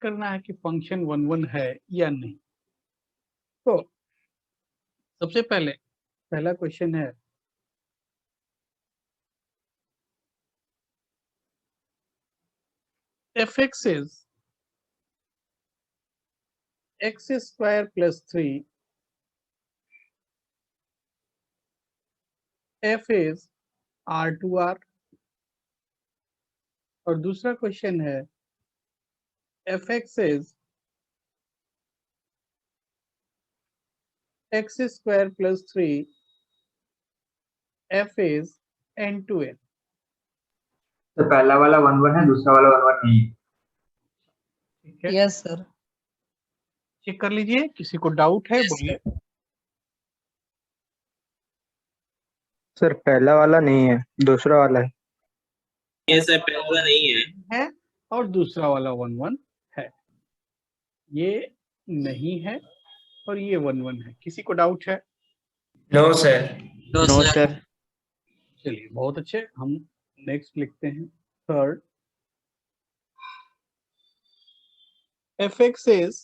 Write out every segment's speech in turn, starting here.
करना है कि फंक्शन 1 1 है या नहीं। तो सबसे पहला क्वेश्चन है f(x) is x square plus 3, f is R2R। और दूसरा क्वेश्चन है f(x) is x square plus 3, f is n to n। तो पहला वाला 1 1 है, दूसरा वाला 1 1 नहीं है। ठीक है, यस सर। चेक कर लीजिए, किसी को डाउट है बोलिए। सर पहला वाला नहीं है, दूसरा वाला है। ये सर पहला वाला नहीं है। और दूसरा वाला 1 1 है। ये नहीं है और ये 1 1 है। किसी को डाउट है? No sir. No sir. चलिए बहुत अच्छे, हम नेक्स्ट लिखते हैं third. f(x) is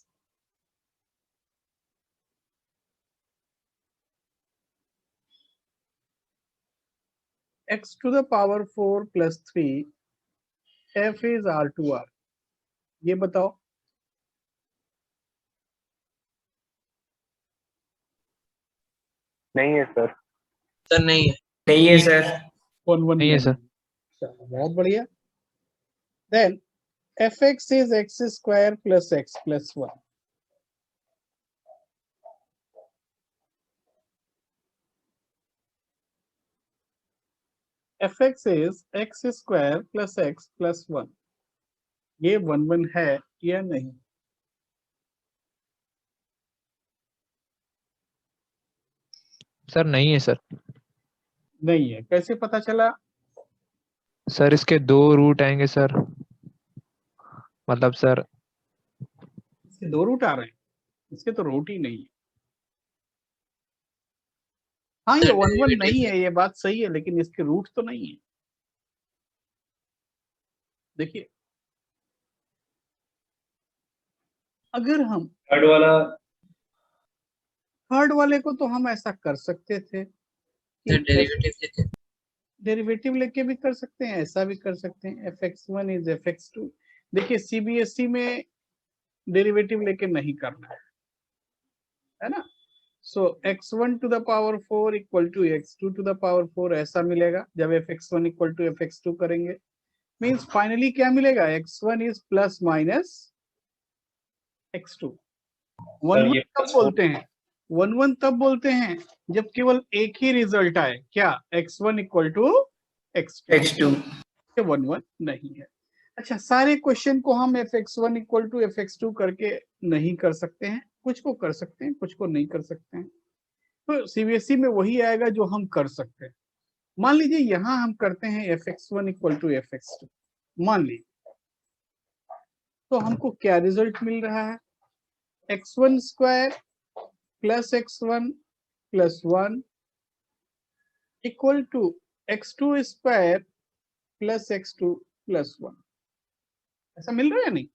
x to the power 4 plus 3, f is R2R। ये बताओ। नहीं है सर। सर नहीं है। नहीं है सर। 1 1 नहीं है सर। चलो बहुत बढ़िया। Then f(x) is x square plus x plus 1। f(x) is x square plus x plus 1। ये 1 1 है या नहीं? सर नहीं है सर। नहीं है। कैसे पता चला? सर इसके 2 रूट आएंगे सर, मतलब सर इसके 2 रूट आ रहे हैं, इसके तो रूट ही नहीं है। हाँ ये 1 1 नहीं है, ये बात सही है, लेकिन इसके रूट तो नहीं है। देखिए अगर हम थर्ड वाले को तो हम ऐसा कर सकते थे, डेरिवेटिव लेके भी कर सकते हैं, ऐसा भी कर सकते हैं। f(x1) is f(x2)। देखिए सीबीएसई में डेरिवेटिव लेके नहीं करना है ना। So x1 to the power 4 equal to x2 to the power 4 ऐसा मिलेगा जब f(x1) इक्वल टू f(x2) करेंगे। मीन्स फाइनली क्या मिलेगा? x1 is plus minus x2। 1 1 कब बोलते हैं? 1 1 तब बोलते हैं जब केवल एक ही रिजल्ट आए। क्या? x1 equal to x2। 1 1 नहीं है। अच्छा, सारे क्वेश्चन को हम f(x1) इक्वल टू f(x2) करके नहीं कर सकते हैं, कुछ को कर सकते हैं, कुछ को नहीं कर सकते हैं। तो सीबीएसई में वही आएगा जो हम कर सकते हैं। मान लीजिए यहां हम करते हैं f(x1) इक्वल टू f(x2), मान लीजिए, तो हमको क्या रिजल्ट मिल रहा है? x1 square plus x1 plus 1 equal to x2 square plus x2 plus 1। ऐसा मिल रहा है नहीं?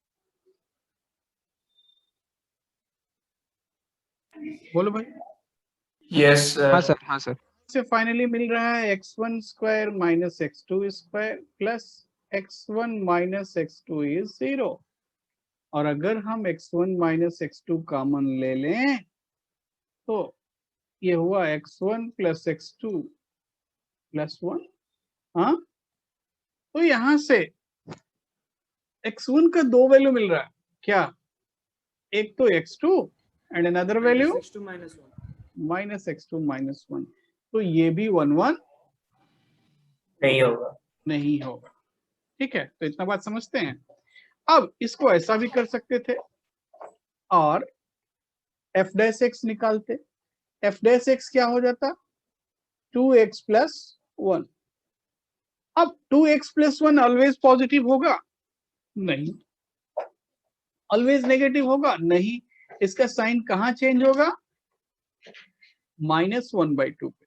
बोलो भाई। यस हाँ सर। सर, हाँ सर। से फाइनली मिल रहा है x1 square minus x2 square plus x1 minus x2 is 0। और अगर हम x1 माइनस x2 कॉमन ले लें तो ये हुआ x1 प्लस x2 प्लस 1। हाँ, तो यहां से x1 का 2 वैल्यू मिल रहा है। क्या? एक तो x2 and another value minus x2 minus 1। तो ये भी 1 1 नहीं होगा। ठीक है, तो इतना बात समझते हैं। अब इसको ऐसा भी कर सकते थे और f' निकालते। f' क्या हो जाता? 2x plus 1। अब 2x प्लस 1 ऑलवेज पॉजिटिव होगा? नहीं। ऑलवेज नेगेटिव होगा? नहीं। इसका साइन कहां चेंज होगा? -1/2 पे।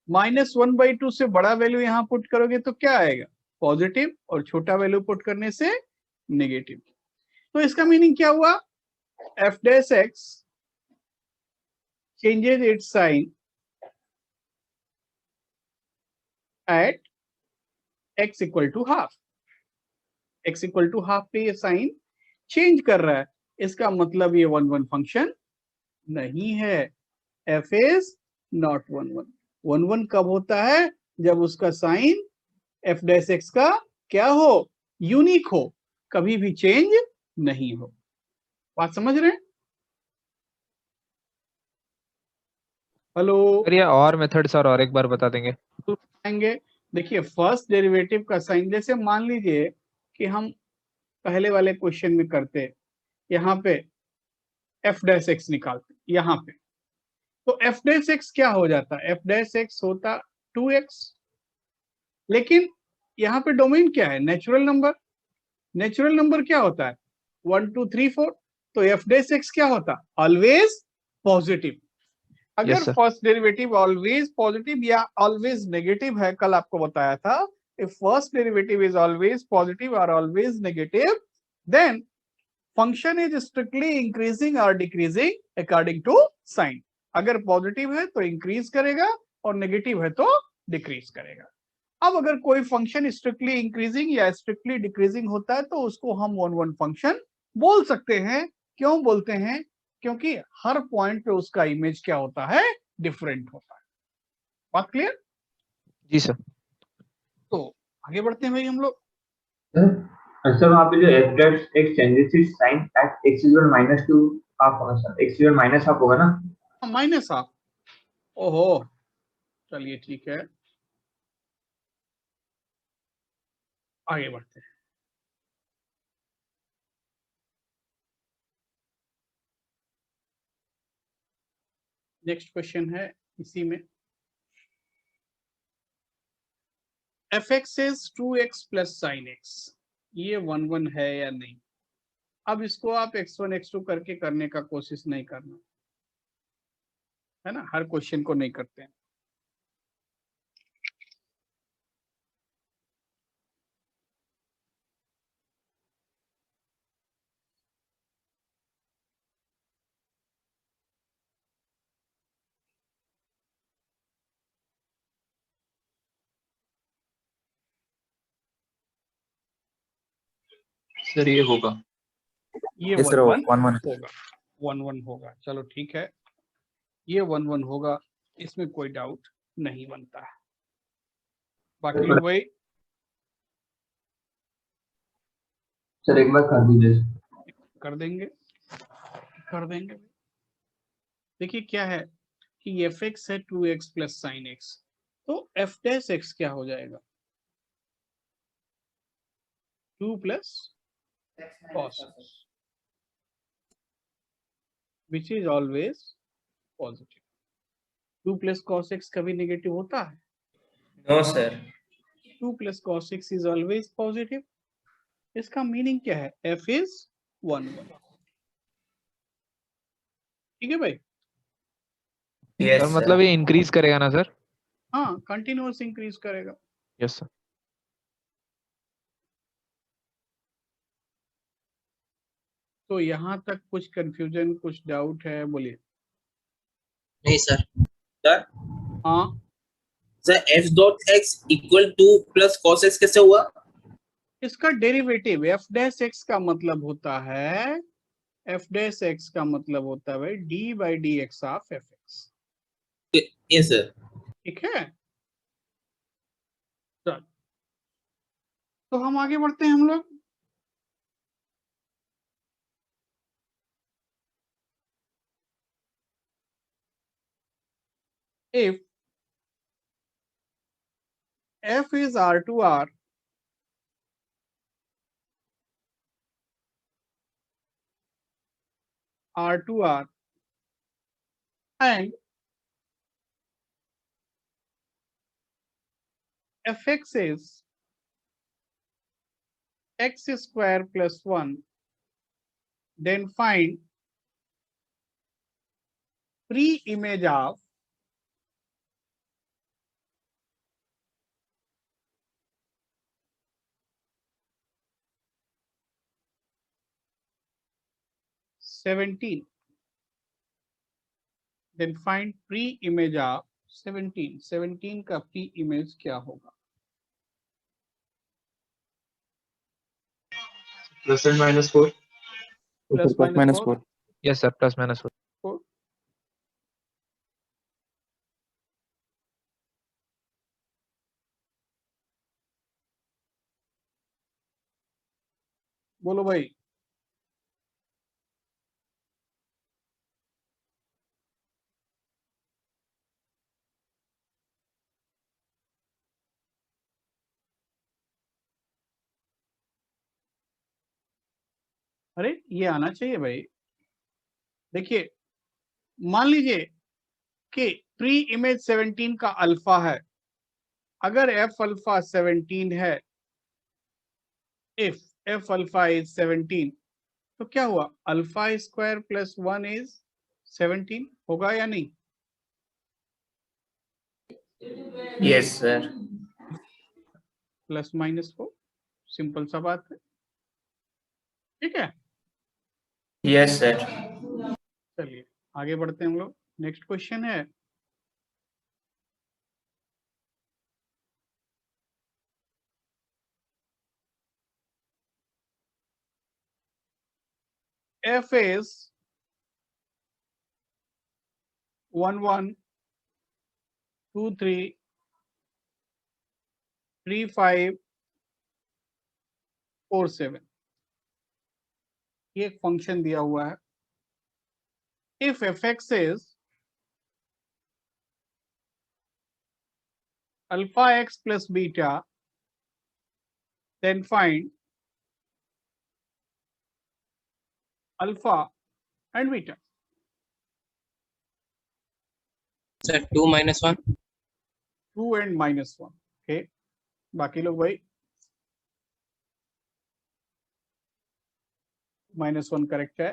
-1/2 से बड़ा वैल्यू यहां पुट करोगे तो क्या आएगा? पॉजिटिव, और छोटा वैल्यू पुट करने से नेगेटिव। तो इसका मीनिंग क्या हुआ? f dash x changes its sign at x equal to half. x equal to half पे ये साइन चेंज कर रहा है, इसका मतलब ये 1 1 फंक्शन नहीं है। f is not 1 1। 1 1 कब होता है? जब उसका साइन f dash x का क्या हो? यूनिक हो, कभी भी चेंज नहीं हो। बात समझ रहे हैं? हेलो, सर ये और मेथड सर और एक बार बता देंगे? आएंगे। देखिए फर्स्ट डेरिवेटिव का साइन, जैसे मान लीजिए कि हम पहले वाले क्वेश्चन में करते, यहाँ पे f डैश x निकालते, यहाँ पे तो f डैश x क्या हो जाता? f डैश x होता 2x, लेकिन यहाँ पे डोमेन क्या है? Natural number. नेचुरल नंबर क्या होता है? 1 2 3 4। तो f डैश x क्या होता? Always positive. अगर Yes, sir. First derivative always positive या ऑलवेज नेगेटिव है, कल आपको बताया था, if first derivative is always positive और always negative, then function is strictly increasing और डिक्रीजिंग अकॉर्डिंग टू साइन। अगर पॉजिटिव है तो इंक्रीज करेगा और नेगेटिव है तो डिक्रीज करेगा। अब अगर कोई फंक्शन स्ट्रिक्टली इंक्रीजिंग या स्ट्रिक्टली डिक्रीजिंग होता है तो उसको हम 1 1 फंक्शन बोल सकते हैं। क्यों बोलते हैं? क्योंकि हर पॉइंट पे उसका इमेज क्या होता है? डिफरेंट होता है। बात क्लियर? जी सर। तो आगे बढ़ते हैं भाई हम लोग। सर वहाँ पे जो f dash x changes its sign at x equal minus two half होगा sir, x equal minus half होगा ना? माइनस हाफ, ओहो, चलिए ठीक है, आगे बढ़ते हैं। नेक्स्ट क्वेश्चन है इसी में, F x is 2x plus sine x, ये 1 1 है या नहीं? अब इसको आप x1 x2 करके करने का कोशिश नहीं करना है ना, हर क्वेश्चन को नहीं करते हैं। सर ये होगा। ये Yes, 1 sir, 1 1 1 होगा, 1 1 होगा, चलो ठीक है, ये 1 1 होगा, इसमें कोई डाउट नहीं बनता है। बाकी लोग भाई सर एक बार कर दीजिए। कर देंगे, कर देंगे। देखिए क्या है कि एफ एक्स है 2x प्लस साइन एक्स, तो एफ डैश एक्स क्या हो जाएगा? 2 plus cos x, which is always positive। 2 plus cos x कभी नेगेटिव होता है? No sir. 2 plus cos x is always positive। इसका मीनिंग क्या है? f is 1 1। ठीक है भाई? Yes sir sir. मतलब ये इंक्रीज करेगा ना सर? हाँ, कंटिन्यूअस इंक्रीज करेगा। Yes sir. तो यहाँ तक कुछ कंफ्यूजन, कुछ डाउट है? बोलिए। नहीं सर। सर हाँ, sir F dot x equal two plus cos x कैसे हुआ? इसका डेरिवेटिव एफ डैश एक्स का मतलब होता है, एफ डैश एक्स का मतलब होता है भाई D by D x of F x. Yes sir. ठीक है, चल तो हम आगे बढ़ते हैं हम लोग। If f is R2R, R2R and fx is x square plus 1, then find pre-image of 17. Then find pre-image of 17. 17 का pre-image क्या होगा? Plus and minus 4. Plus minus 4. Yes, sir. Plus minus 4. 4. बोलो भाई. अरे ये आना चाहिए भाई. देखिए, मान लीजिए कि प्री इमेज 17 का अल्फा है. अगर एफ अल्फा 17 है, इफ एफ अल्फा इज 17, तो क्या हुआ? अल्फा स्क्वायर प्लस 1 इज 17 होगा या नहीं? Yes, sir. Plus minus 4. Simple सा बात है. ठीक है, Yes, sir. चलिए आगे बढ़ते हैं हम लोग. नेक्स्ट क्वेश्चन है f is 1 1 2 3 3 5 4 7. ये एक फंक्शन दिया हुआ है. If fx is alpha x plus beta, then find alpha and beta. Sir, 2 minus 1. 2 and minus 1. Okay, बाकी लोग भाई. -1 करेक्ट है.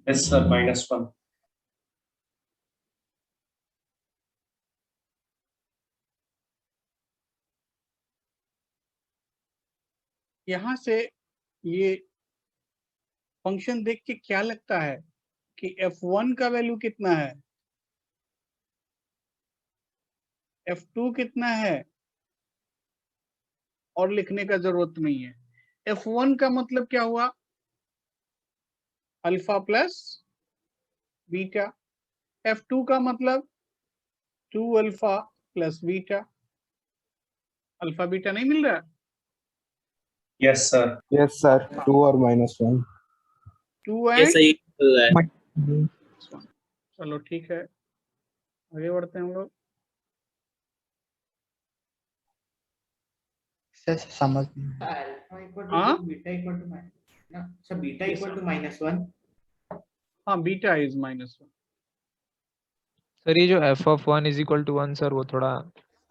Yes, sir. -1. यहां से ये फंक्शन देख के क्या लगता है कि f1 का वैल्यू कितना है, f2 कितना है, और लिखने का जरूरत नहीं है. f1 का मतलब क्या हुआ? Alpha plus beta. f2 का मतलब 2 alpha plus beta. Alpha beta नहीं मिल रहा? Yes, sir. Yes, sir. 2 or -1. 2 Yes, and sir. 1. चलो ठीक है, आगे बढ़ते हैं हम लोग. समझ हाँ Beta equal to -1. हाँ, बीटा इज -1. सर ये जो f(1 = 1) सर वो थोड़ा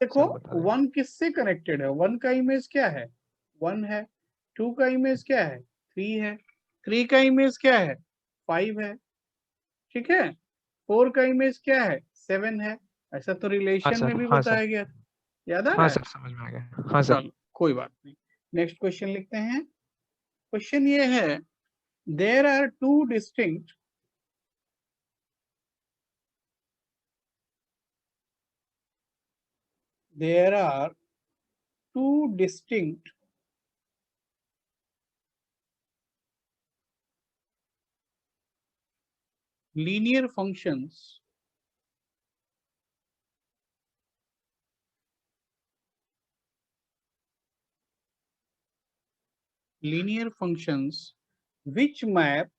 देखो सर बता दें. 1 किससे कनेक्टेड है? 1 का इमेज क्या है? 1 है. 2 का इमेज क्या है? 3 है. 3 का इमेज क्या है? 5 है. ठीक है. 4 का इमेज क्या है? 7 है. ऐसा तो हाँ रिलेशन सर, में भी हाँ सर, बताया गया. याद आ रहा हाँ है? सर, समझ में आ गया. हाँ सर. चलो कोई बात नहीं. नेक्स्ट क्वेश्चन लिखते हैं. क्वेश्चन ये है, there are two distinct linear functions which map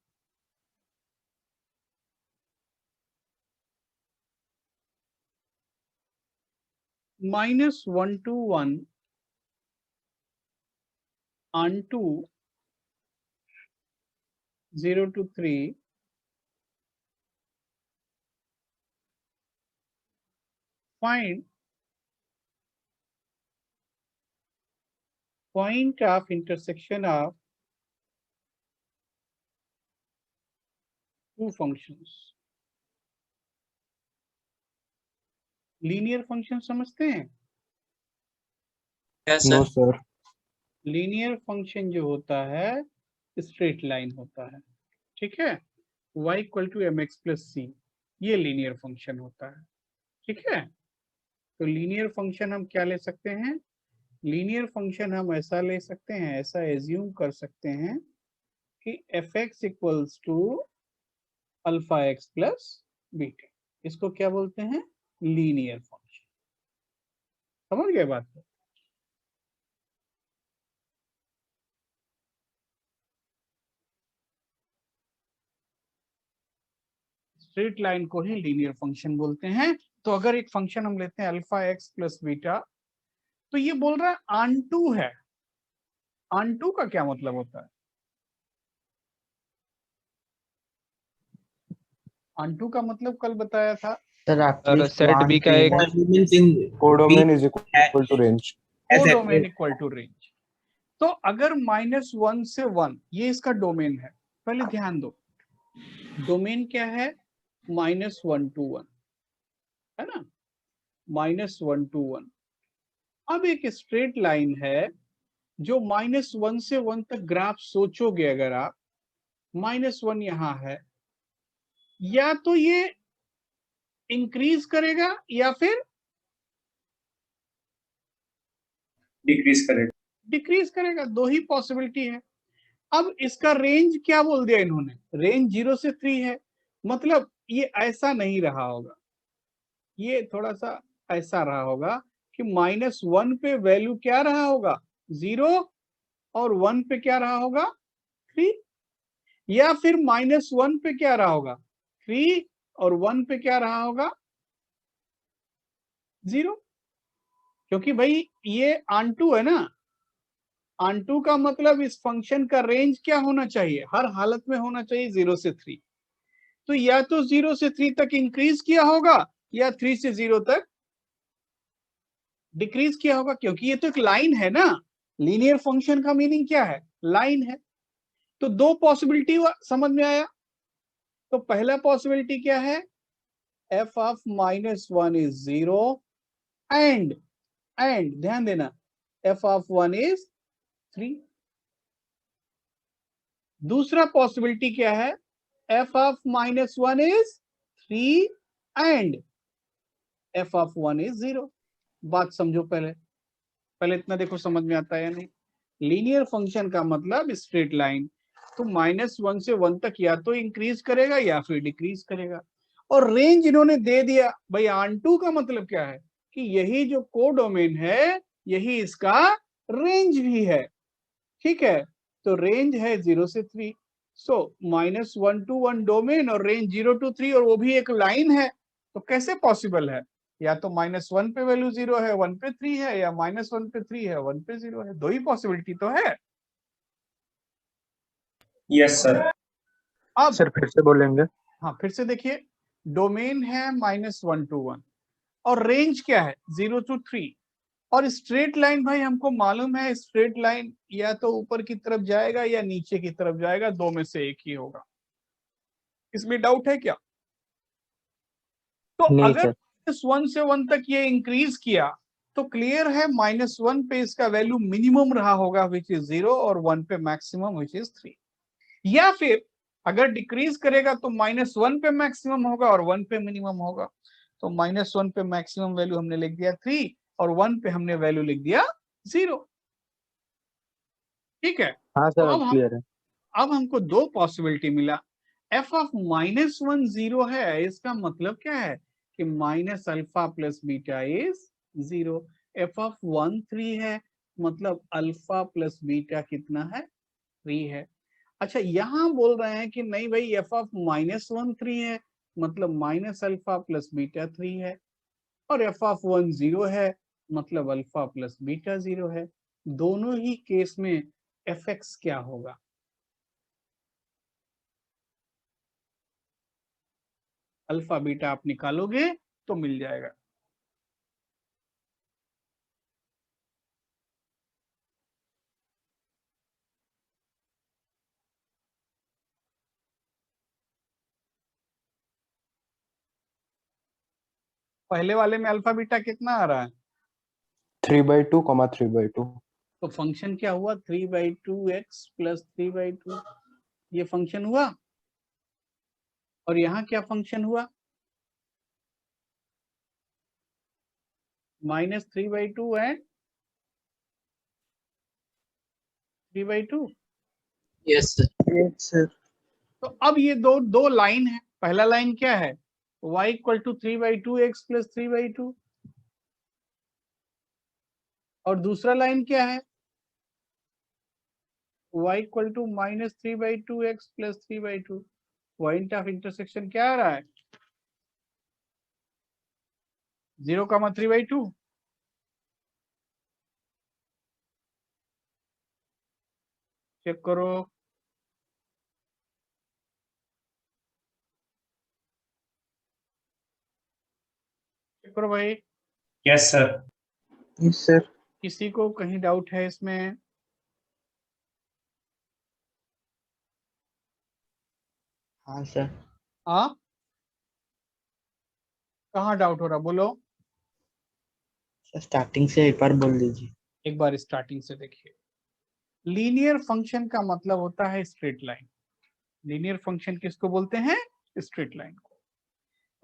-1 to 1 onto 0 to 3 find point of intersection of two functions. Linear function समझते हैं? Yes no sir. Sir. Linear function जो होता है स्ट्रेट लाइन होता है, ठीक है। y equal to m x plus c, ये लीनियर फंक्शन होता है, ठीक है। तो लीनियर फंक्शन हम क्या ले सकते हैं? लीनियर फंक्शन हम ऐसा ले सकते हैं, ऐसा एज्यूम कर सकते हैं कि f x equals to alpha x plus beta, इसको क्या बोलते हैं? Linear function. समझ गए बात को? स्ट्रेट लाइन को ही लीनियर फंक्शन बोलते हैं। तो अगर एक फंक्शन हम लेते हैं अल्फा एक्स प्लस बीटा, तो ये बोल रहा है ऑन है। ऑन का क्या मतलब होता है? ऑन का मतलब कल बताया था, sir sir actually set B का एक Arguments in codomain B is equal to range. Codomain equal to range. तो अगर -1 से 1 ये इसका डोमेन है, पहले ध्यान दो, डोमेन क्या है? -1 to 1, है ना? -1 to 1। अब एक स्ट्रेट लाइन है जो -1 से 1 तक ग्राफ सोचोगे, अगर आप -1 यहां है, या तो ये इंक्रीज करेगा या फिर डिक्रीज करेगा, दो ही पॉसिबिलिटी है। अब इसका रेंज क्या बोल दिया इन्होंने? रेंज 0 से 3 है, मतलब ये ऐसा नहीं रहा होगा, ये थोड़ा सा ऐसा रहा होगा कि -1 पे वैल्यू क्या रहा होगा? 0, और 1 पे क्या रहा होगा? 3, या फिर -1 पे क्या रहा होगा? 3, और 1 पे क्या रहा होगा? 0। क्योंकि भाई ये ऑन है ना, ऑन का मतलब इस फंक्शन का रेंज क्या होना चाहिए? हर हालत में होना चाहिए 0 से 3। तो या तो 0 से 3 तक इंक्रीज किया होगा, या 3 से 0 तक डिक्रीज किया होगा, क्योंकि ये तो एक लाइन है ना। लीनियर फंक्शन का मीनिंग क्या है? लाइन है। तो दो पॉसिबिलिटी समझ में आया। तो पहला पॉसिबिलिटी क्या है? f ऑफ -1 इज 0 एंड ध्यान देना f ऑफ 1 इज 3। दूसरा पॉसिबिलिटी क्या है? f of -1 is 3 and f of 1 is 0। बात समझो पहले, पहले इतना देखो समझ में आता है या नहीं। लीनियर फंक्शन का मतलब स्ट्रेट लाइन, तो -1 से 1 तक या तो इंक्रीज करेगा या फिर डिक्रीज करेगा। और रेंज इन्होंने दे दिया भाई। ऑन का मतलब क्या है? कि यही जो कोडोमेन है यही इसका रेंज भी है, ठीक है। तो रेंज है 0 से 3। सो -1 to 1 डोमेन और रेंज 0 to 3, और वो भी एक लाइन है। तो कैसे पॉसिबल है? या तो -1 पे वैल्यू 0 है, 1 पे 3 है, या -1 पे 3 है, 1 पे 0 है। दो ही पॉसिबिलिटी तो है। Yes sir. अब सर फिर से बोलेंगे? हाँ, फिर से देखिए, डोमेन है -1 to 1 और रेंज क्या है? 0 to 3। और स्ट्रेट लाइन भाई हमको मालूम है, स्ट्रेट लाइन या तो ऊपर की तरफ जाएगा या नीचे की तरफ जाएगा, दो में से एक ही होगा। इसमें डाउट है क्या? तो नहीं अगर सर। -1 से 1 तक ये इंक्रीज किया, तो क्लियर है -1 पे इसका वैल्यू मिनिमम रहा होगा विच इज 0, और 1 पे मैक्सिमम विच इज 3। या फिर अगर डिक्रीज करेगा तो -1 पे मैक्सिमम होगा और 1 पे मिनिमम होगा। तो -1 पे मैक्सिमम वैल्यू हमने लिख दिया 3, और 1 पे हमने वैल्यू लिख दिया 0। ठीक है। हाँ तो सर अब क्लियर है। अब हमको दो पॉसिबिलिटी मिला। f ऑफ -1 0 है, इसका मतलब क्या है? कि -alpha plus beta is 0। f of 1 3 है, मतलब अल्फा प्लस बीटा कितना है? 3 है। अच्छा, यहां बोल रहे हैं कि नहीं भाई, f ऑफ -1 3 है, मतलब -अल्फा प्लस बीटा 3 है, और f ऑफ 1 0 है, मतलब अल्फा प्लस बीटा 0 है। दोनों ही केस में fx क्या होगा? अल्फा बीटा आप निकालोगे तो मिल जाएगा। पहले वाले में अल्फा बीटा कितना आ रहा है? 3/2, 3/2. तो फंक्शन क्या हुआ? 3/2x प्लस 3/2, ये फंक्शन हुआ। और यहाँ क्या फंक्शन हुआ? -3/2 and 3/2। Yes sir. Yes sir. तो अब ये दो लाइन है। पहला लाइन क्या है? y equal to 3/2x plus 3/2। और दूसरा लाइन क्या है? y equal to -3/2x plus 3/2। Point of intersection क्या आ रहा है? 0,3/2। चेक करो। चेक करो भाई। Yes sir. Yes sir. किसी को कहीं डाउट है इसमें? हाँ सर। हाँ, कहाँ डाउट हो रहा? बोलो। सर स्टार्टिंग से एक बार बोल दीजिए। एक बार स्टार्टिंग से देखिए। लीनियर फंक्शन का मतलब होता है स्ट्रेट लाइन। लीनियर फंक्शन किसको बोलते हैं? स्ट्रेट लाइन को।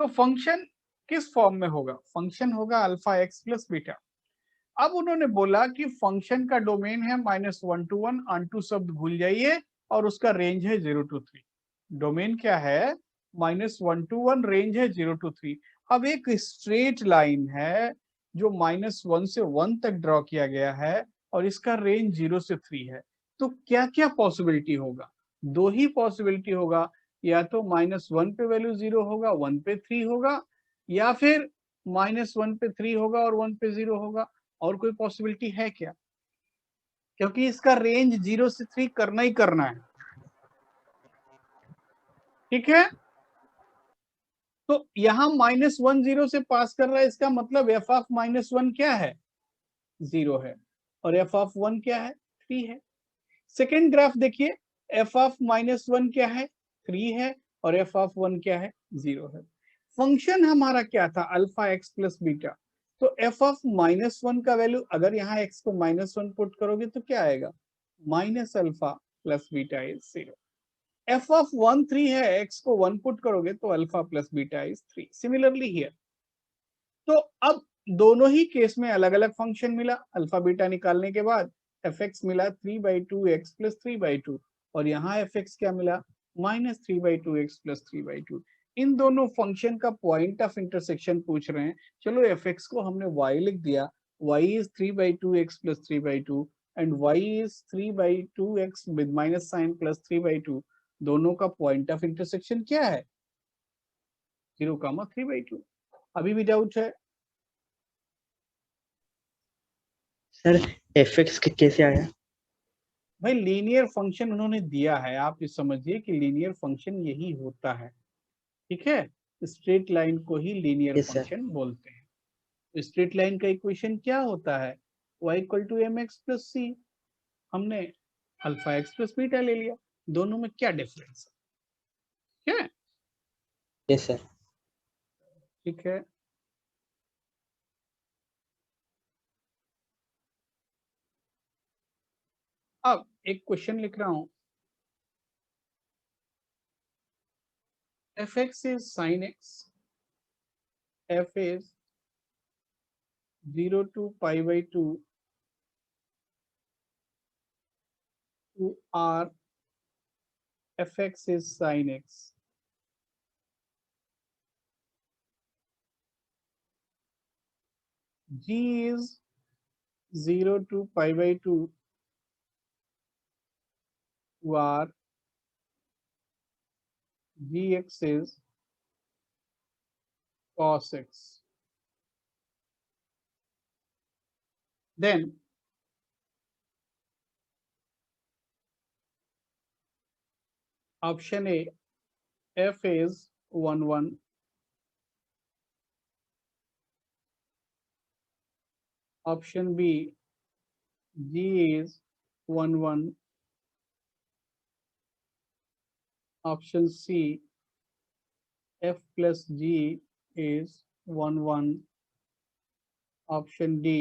तो फंक्शन किस फॉर्म में होगा? फंक्शन होगा अल्फा एक्स प्लस बीटा। अब उन्होंने बोला कि फंक्शन का डोमेन है -1 to 1, अनटू शब्द भूल जाइए, और उसका रेंज है 0 to 3। डोमेन क्या है? -1 to 1, रेंज है 0 to 3। अब एक स्ट्रेट लाइन है जो -1 से 1 तक ड्रॉ किया गया है, और इसका रेंज 0 से 3 है। तो क्या क्या पॉसिबिलिटी होगा? दो ही पॉसिबिलिटी होगा। या तो -1 पे वैल्यू 0 होगा, 1 पे 3 होगा, या फिर -1 पे 3 होगा और 1 पे 0 होगा। और कोई पॉसिबिलिटी है क्या? क्योंकि इसका रेंज 0 से 3 करना ही करना है। ठीक है। तो यहां -1 0 से पास कर रहा है, इसका मतलब f ऑफ -1 क्या है? 0 है। और f ऑफ 1 क्या है? 3 है। सेकेंड ग्राफ देखिए, f ऑफ -1 क्या है? 3 है। और f ऑफ 1 क्या है? 0 है। फंक्शन हमारा क्या था? Alpha x plus beta. तो f ऑफ -1 का वैल्यू, अगर यहाँ x को -1 पुट करोगे तो क्या आएगा? Minus alpha plus beta is 0। f of 1 3 है, x को 1 पुट करोगे तो alpha plus beta is 3। Similarly here. तो अब दोनों ही केस में अलग अलग फंक्शन मिला। अल्फा बीटा निकालने के बाद fx मिला 3/2x प्लस 3/2, और यहाँ fx क्या मिला? -3/2x plus 3/2। इन दोनों फंक्शन का पॉइंट ऑफ इंटरसेक्शन पूछ रहे हैं। चलो fx को हमने y लिख दिया, y is 3/2x plus 3/2 and y is 3/2x with minus sign plus 3/2। दोनों का पॉइंट ऑफ इंटरसेक्शन क्या है? 0,3/2। अभी भी डाउट है? सर fx के कैसे आया? भाई लीनियर फंक्शन उन्होंने दिया है, आप ये समझिए कि लीनियर फंक्शन यही होता है। ठीक है। स्ट्रेट लाइन को ही लीनियर यस सर। फंक्शन बोलते हैं। स्ट्रेट लाइन का इक्वेशन क्या होता है? y equal to mx plus सी। हमने अल्फा एक्स प्लस बीटा ले लिया। दोनों में क्या डिफरेंस है? क्या है? Yes sir. ठीक है। अब एक क्वेश्चन लिख रहा हूं। fx is sin x, f is 0 to π/2 to r, fx is sin x. G is 0 to π/2 to r, gx is cos x. Then option A, f is 1 1, option B, G is 1 1, option C, f plus G is 1 1, option D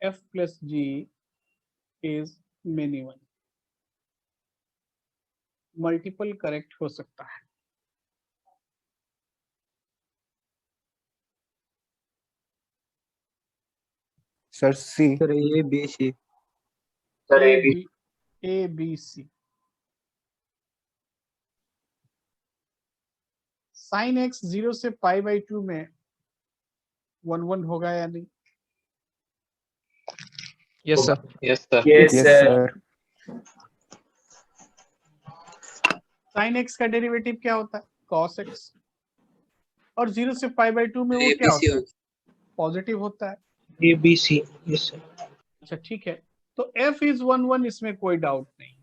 f plus g is many one. Multiple correct हो सकता है। Sir C. Sir A B C. Sir A B C. Sine x 0 से pi by 2 में 1 1 होगा या नहीं? Yes sir. Yes sir. Yes sir. Sine x का derivative क्या होता है? Cos x. और 0 से पाई बाई 2 में वो क्या ABC होता है? पॉजिटिव होता है। ABC। Yes sir. अच्छा ठीक है, तो f इज 1 1, इसमें कोई डाउट नहीं।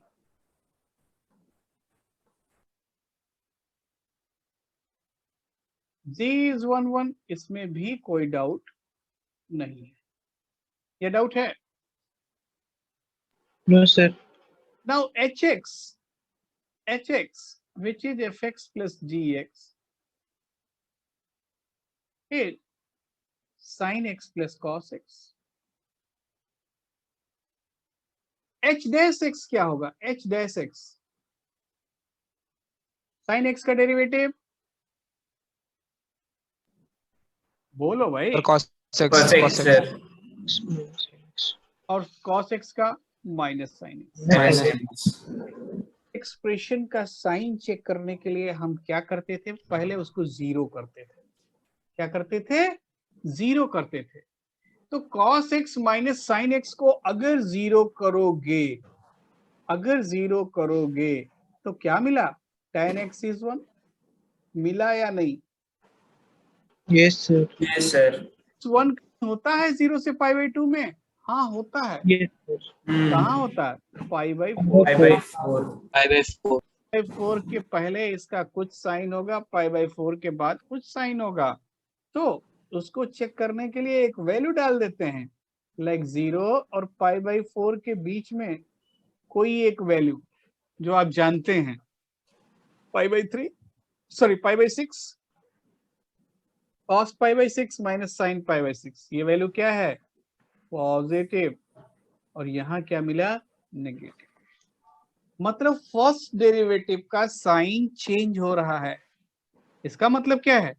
g इज 1 1, इसमें भी कोई डाउट नहीं है। ये डाउट है? No sir. Now hx which is fx plus gx is sin x plus cos x. h dash x क्या होगा? h dash x sin x का डेरिवेटिव बोलो भाई। और cos x और cos x का माइनस sin x। एक्सप्रेशन का sign check करने के लिए हम क्या करते थे? पहले उसको जीरो करते थे। क्या करते थे? जीरो करते थे। तो cos x minus sine x को अगर जीरो करोगे तो क्या मिला? tan x इज 1 मिला या नहीं? Yes sir. 1 होता है 0 से पाई बाई 2 में? हाँ होता है। Yes sir. कहाँ होता है? पाई बाई 4 के पहले इसका कुछ साइन होगा, पाई बाई 4 के बाद कुछ साइन होगा। तो उसको चेक करने के लिए एक वैल्यू डाल देते हैं, लाइक 0 और पाई बाई 4 के बीच में कोई एक वैल्यू जो आप जानते हैं, pi by 6 cos pi by 6 minus sine pi by 6, ये वैल्यू क्या है? पॉजिटिव। और यहाँ क्या मिला? नेगेटिव। मतलब फर्स्ट डेरिवेटिव का साइन चेंज हो रहा है। इसका मतलब क्या है?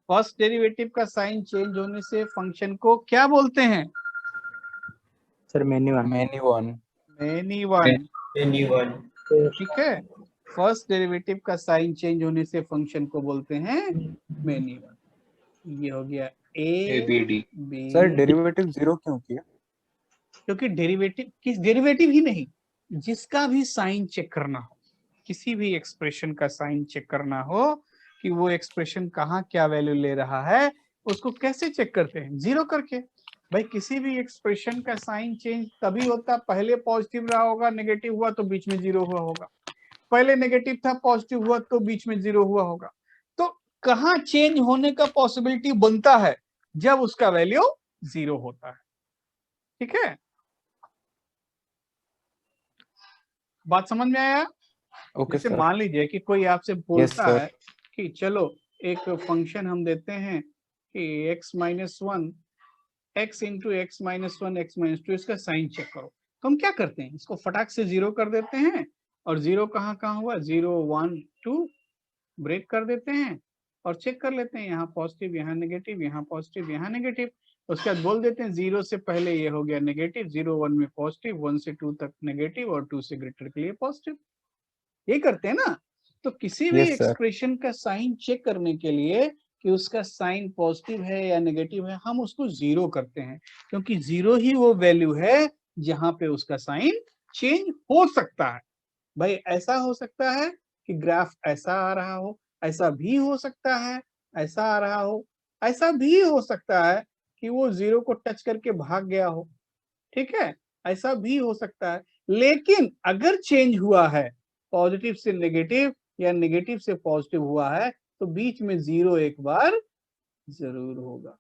फर्स्ट डेरिवेटिव का साइन चेंज होने से फंक्शन को क्या बोलते हैं? Sir many one. Many one. ठीक है, फर्स्ट डेरिवेटिव का साइन चेंज होने से फंक्शन को बोलते हैं मेनी वन। ये हो गया A B. Sir derivative zero क्यों किया? क्योंकि डेरिवेटिव ही नहीं, जिसका भी साइन चेक करना हो, किसी भी एक्सप्रेशन का साइन चेक करना हो कि वो एक्सप्रेशन कहाँ क्या वैल्यू ले रहा है, उसको कैसे चेक करते हैं? जीरो करके। भाई किसी भी एक्सप्रेशन का साइन चेंज तभी होता, पहले पॉजिटिव रहा होगा, नेगेटिव हुआ तो बीच में जीरो हुआ होगा, पहले नेगेटिव था पॉजिटिव हुआ तो बीच में जीरो हुआ होगा। तो कहाँ चेंज होने का पॉसिबिलिटी बनता है? जब उसका वैल्यू जीरो होता है। ठीक है, बात समझ में आया? ओके जैसे सर। मान लीजिए कि कोई आपसे बोलता sir. है कि चलो एक फंक्शन हम देते हैं कि x minus 1 x into x minus 1 x minus 2, इसका साइन चेक करो। तो हम क्या करते हैं? इसको फटाक से जीरो कर देते हैं, और जीरो कहाँ कहाँ हुआ? 0 1 2 ब्रेक कर देते हैं और चेक कर लेते हैं, यहाँ पॉजिटिव यहाँ नेगेटिव, यहाँ पॉजिटिव यहाँ नेगेटिव। उसके बाद बोल देते हैं 0 से पहले ये हो गया नेगेटिव, 0 1 में पॉजिटिव, 1 से 2 तक नेगेटिव और 2 से ग्रेटर के लिए पॉजिटिव। ये करते हैं ना। तो किसी भी Yes, sir. एक्सप्रेशन का साइन चेक करने के लिए कि उसका साइन पॉजिटिव है या नेगेटिव है, हम उसको जीरो करते हैं, क्योंकि जीरो ही वो वैल्यू है जहां पे उसका साइन चेंज हो सकता है। भाई ऐसा हो सकता है कि ग्राफ ऐसा आ रहा हो, ऐसा भी हो सकता है ऐसा आ रहा हो, ऐसा भी हो सकता है कि वो जीरो को टच करके भाग गया हो। ठीक है, ऐसा भी हो सकता है। लेकिन अगर चेंज हुआ है पॉजिटिव से नेगेटिव या नेगेटिव से पॉजिटिव हुआ है, तो बीच में जीरो एक बार जरूर होगा।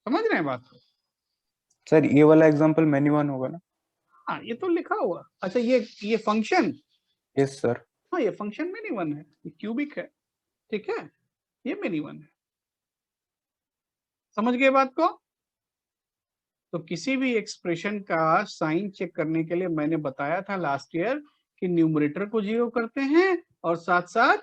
समझ रहे हैं बात को? सर ये वाला एग्जांपल मेनी वन होगा ना? हाँ ये तो लिखा हुआ। अच्छा ये फंक्शन, यस सर। हाँ ये फंक्शन मिनी वन है, ये क्यूबिक है, ठीक है, ये मिनी वन है। समझ गए बात को? तो किसी भी एक्सप्रेशन का साइन चेक करने के लिए मैंने बताया था लास्ट ईयर कि न्यूमरेटर को जीरो करते हैं और साथ साथ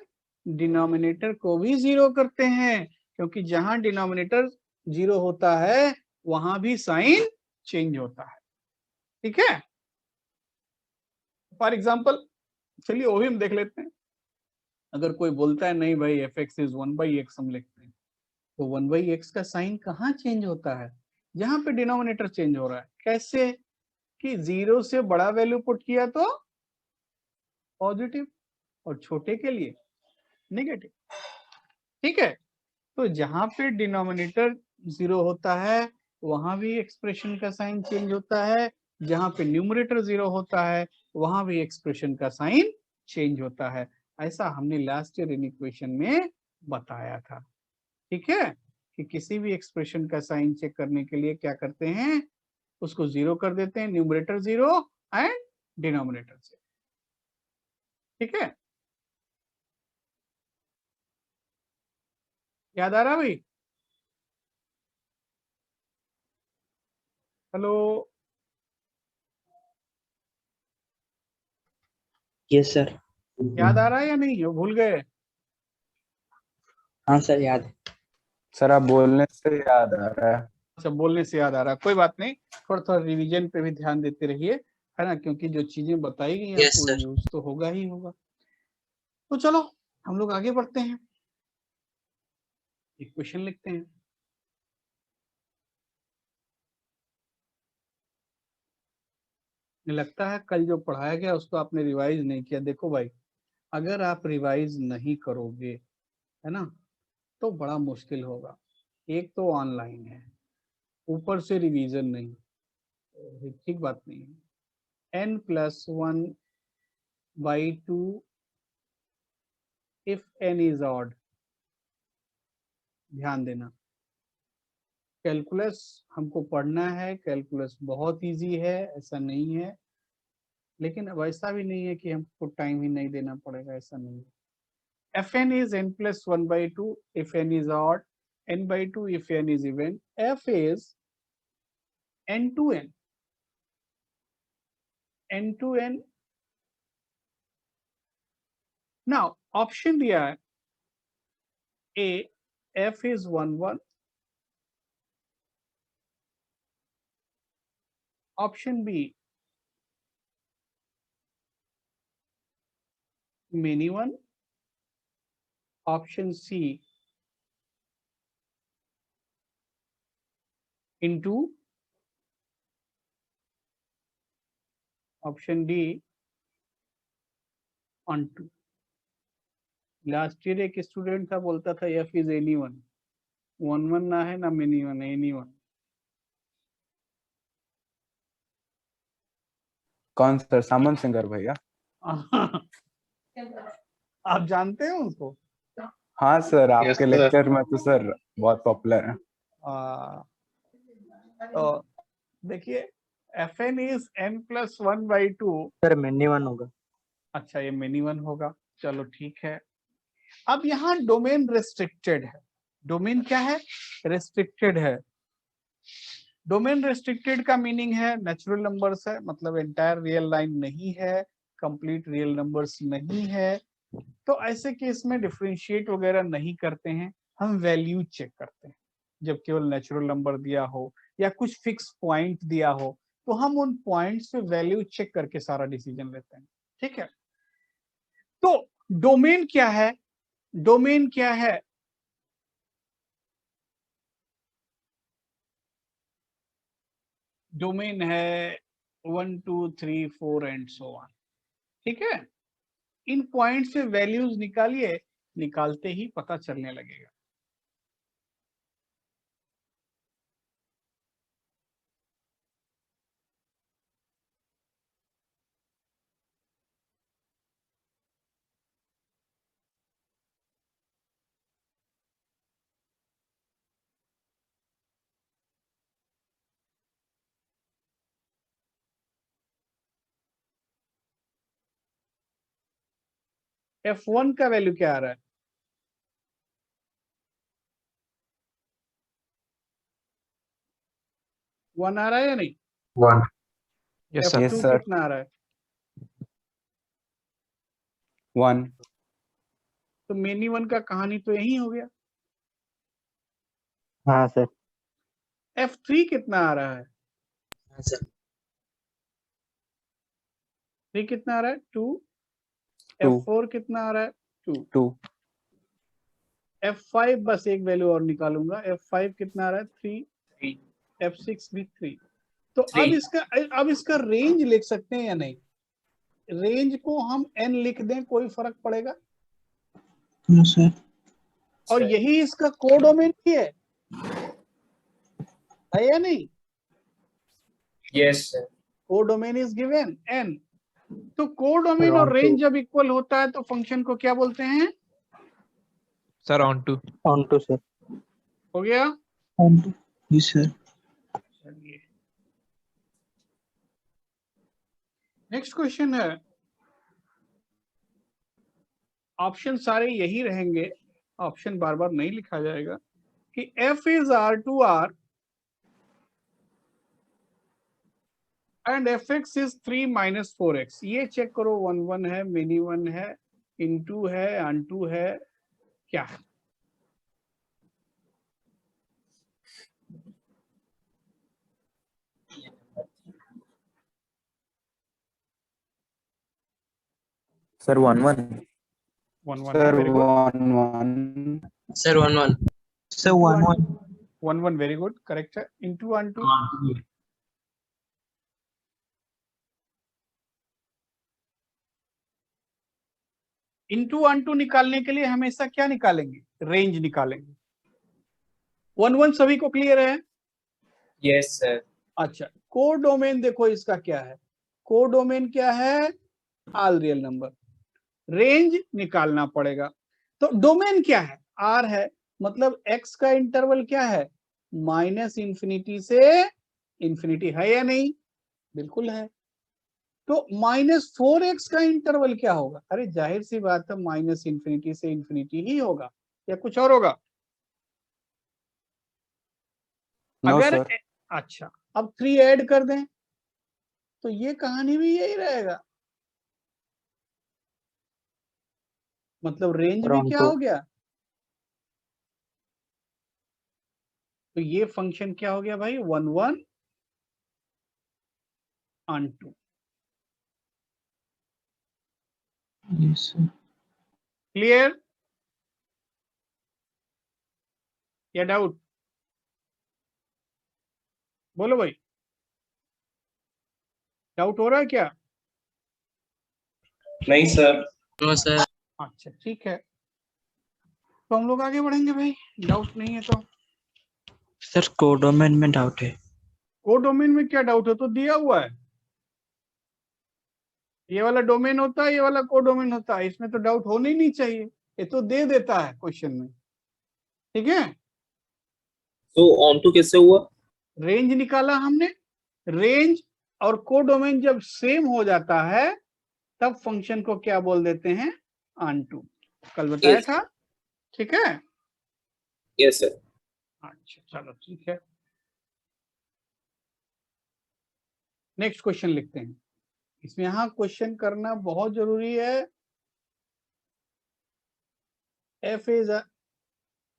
डिनोमिनेटर को भी जीरो करते हैं, क्योंकि जहां डिनोमिनेटर जीरो होता है वहां भी साइन चेंज होता है, ठीक है। फॉर एग्जाम्पल चलिए वो भी हम देख लेते हैं। अगर कोई बोलता है नहीं भाई एफ एक्स इज 1/x हम लिखते हैं, तो 1/x का साइन कहाँ चेंज होता है? जहां पे डिनोमिनेटर चेंज हो रहा है। कैसे? कि जीरो से बड़ा वैल्यू पुट किया तो पॉजिटिव और छोटे के लिए नेगेटिव, ठीक है। तो जहां पे डिनोमिनेटर जीरो होता है वहां भी एक्सप्रेशन का साइन चेंज होता है, जहां पे न्यूमरेटर जीरो होता है वहां भी एक्सप्रेशन का साइन चेंज होता है। ऐसा हमने लास्ट ईयर इन इक्वेशन में बताया था, ठीक है। कि किसी भी एक्सप्रेशन का साइन चेक करने के लिए क्या करते हैं, उसको जीरो कर देते हैं, numerator zero and denominator zero, ठीक है। याद आ रहा भाई? Hello, yes sir. याद आ रहा है या नहीं, वो भूल गए? हाँ सर याद है। सर आप बोलने से याद आ रहा है। अच्छा बोलने से याद आ रहा है, कोई बात नहीं, थोड़ा थोड़ा रिवीजन पे भी ध्यान देते रहिए, है ना, क्योंकि जो चीजें बताई गई हैं यस आपको सर। यूज तो होगा ही होगा। तो चलो हम लोग आगे बढ़ते हैं, एक क्वेश्चन लिखते हैं। मुझे लगता है कल जो पढ़ाया गया उसको आपने रिवाइज नहीं किया। देखो भाई, अगर आप रिवाइज नहीं करोगे, है ना, तो बड़ा मुश्किल होगा। एक तो ऑनलाइन है, ऊपर से रिवीजन नहीं, तो ठीक बात नहीं है। n+1/2 if n is odd. ध्यान देना, कैलकुलस हमको पढ़ना है, कैलकुलस बहुत इजी है, ऐसा नहीं है, लेकिन अब ऐसा भी नहीं है कि हमको टाइम ही नहीं देना पड़ेगा, ऐसा नहीं है। fn is n+1/2 if n is odd, n/2 if n is even, f is n to n, n to n। now option दिया है a, f is 1 1, option B many 1, option C into, option D on 2। Last year एक student था बोलता था f is any 1, 1 1 ना है ना many 1, any 1। कौन सर? सामन सिंगर भैया? आप जानते हैं उसको? हाँ सर, यस आपके सर। लेक्चर में तो सर बहुत पॉपुलर है। तो देखिए fn is n+1/2। Sir mini one होगा। अच्छा ये मिनी वन होगा, चलो ठीक है। अब यहाँ डोमेन रेस्ट्रिक्टेड है। डोमेन क्या है? रेस्ट्रिक्टेड है। डोमेन रेस्ट्रिक्टेड का मीनिंग है नेचुरल नंबर्स है, मतलब एंटायर रियल लाइन नहीं है, कंप्लीट रियल नंबर्स नहीं है। तो ऐसे केस में डिफरेंशिएट वगैरह नहीं करते हैं, हम वैल्यू चेक करते हैं। जब केवल नेचुरल नंबर दिया हो या कुछ फिक्स पॉइंट दिया हो तो हम उन पॉइंट्स पे वैल्यू चेक करके सारा डिसीजन लेते हैं, ठीक है। तो डोमेन क्या है? डोमेन क्या है? डोमेन है 1 2 3 4 एंड सो ऑन, ठीक है। इन पॉइंट से वैल्यूज निकालिए, निकालते ही पता चलने लगेगा। F1 का वैल्यू क्या आ रहा है? वन आ रहा है या नहीं? 1. Yes sir. Yes, F2 sir. कितना आ रहा है? 1. तो मेनी वन का कहानी तो यही हो गया। हाँ सर। F3 कितना आ रहा है? हाँ सर। 3 कितना आ रहा है? 2। 2. F4 कितना आ रहा है? 2। 2. F5 बस एक वैल्यू और निकालूंगा। F5 कितना आ रहा है? 3। 3. F6 भी 3। तो अब 3. इसका रेंज लिख सकते हैं या नहीं? रेंज को हम n लिख दें, कोई फर्क पड़ेगा? No sir. और यही इसका कोडोमेन भी है या नहीं? Yes sir. Codomain is given n। तो कोडोमेन और Round रेंज two. जब इक्वल होता है तो फंक्शन को क्या बोलते हैं? Sir on to. On to sir. हो गया? Yes sir. चलिए नेक्स्ट क्वेश्चन है। ऑप्शन सारे यही रहेंगे, ऑप्शन बार बार नहीं लिखा जाएगा कि f is R2R and fx is 3 minus 4x। ये चेक करो, 1 1 है, मेनी 1 है, इनटू है, अनटू है, क्या है? Sir, 1-1. 1 1 है, Sir, very good. 1-1. Sir 1 1. Sir 1 1 1 very good, correct है। इनटू अनटू हाँ इनटू अनटू निकालने के लिए हमेशा क्या निकालेंगे? रेंज निकालेंगे। 1 1 सभी को क्लियर है? Yes sir. अच्छा, कोडोमेन देखो इसका क्या है? कोडोमेन क्या है? All real number. रेंज निकालना पड़ेगा। तो डोमेन क्या है? आर है, मतलब एक्स का इंटरवल क्या है? माइनस इंफिनिटी से इंफिनिटी, है या नहीं? बिल्कुल है। तो -4x का इंटरवल क्या होगा? अरे जाहिर सी बात है, माइनस इंफिनिटी से इंफिनिटी ही होगा, या कुछ और होगा? No, अगर sir. अच्छा, अब 3 ऐड कर दें तो ये कहानी भी यही रहेगा, मतलब रेंज भी Round क्या 2. हो गया? तो ये फंक्शन क्या हो गया भाई? 1 1 अनटू। Yes sir. क्लियर या डाउट? बोलो भाई, डाउट हो रहा है क्या? नहीं सर। No sir. अच्छा ठीक है, तो हम लोग आगे बढ़ेंगे भाई, डाउट नहीं है तो। सर कोडोमेन में डाउट है। कोडोमेन में क्या डाउट है? तो दिया हुआ है, ये वाला डोमेन होता है, ये वाला कोडोमेन होता है, इसमें तो डाउट होना ही नहीं चाहिए, ये तो दे देता है क्वेश्चन में। ठीक है, तो ऑन टू कैसे हुआ? रेंज निकाला हमने। रेंज और कोडोमेन जब सेम हो जाता है तब फंक्शन को क्या बोल देते हैं? ऑनटू। कल बताया Yes. था। ठीक है, यस सर। अच्छा चलो ठीक है, नेक्स्ट क्वेश्चन लिखते हैं। इसमें यहां क्वेश्चन करना बहुत जरूरी है। एफ इज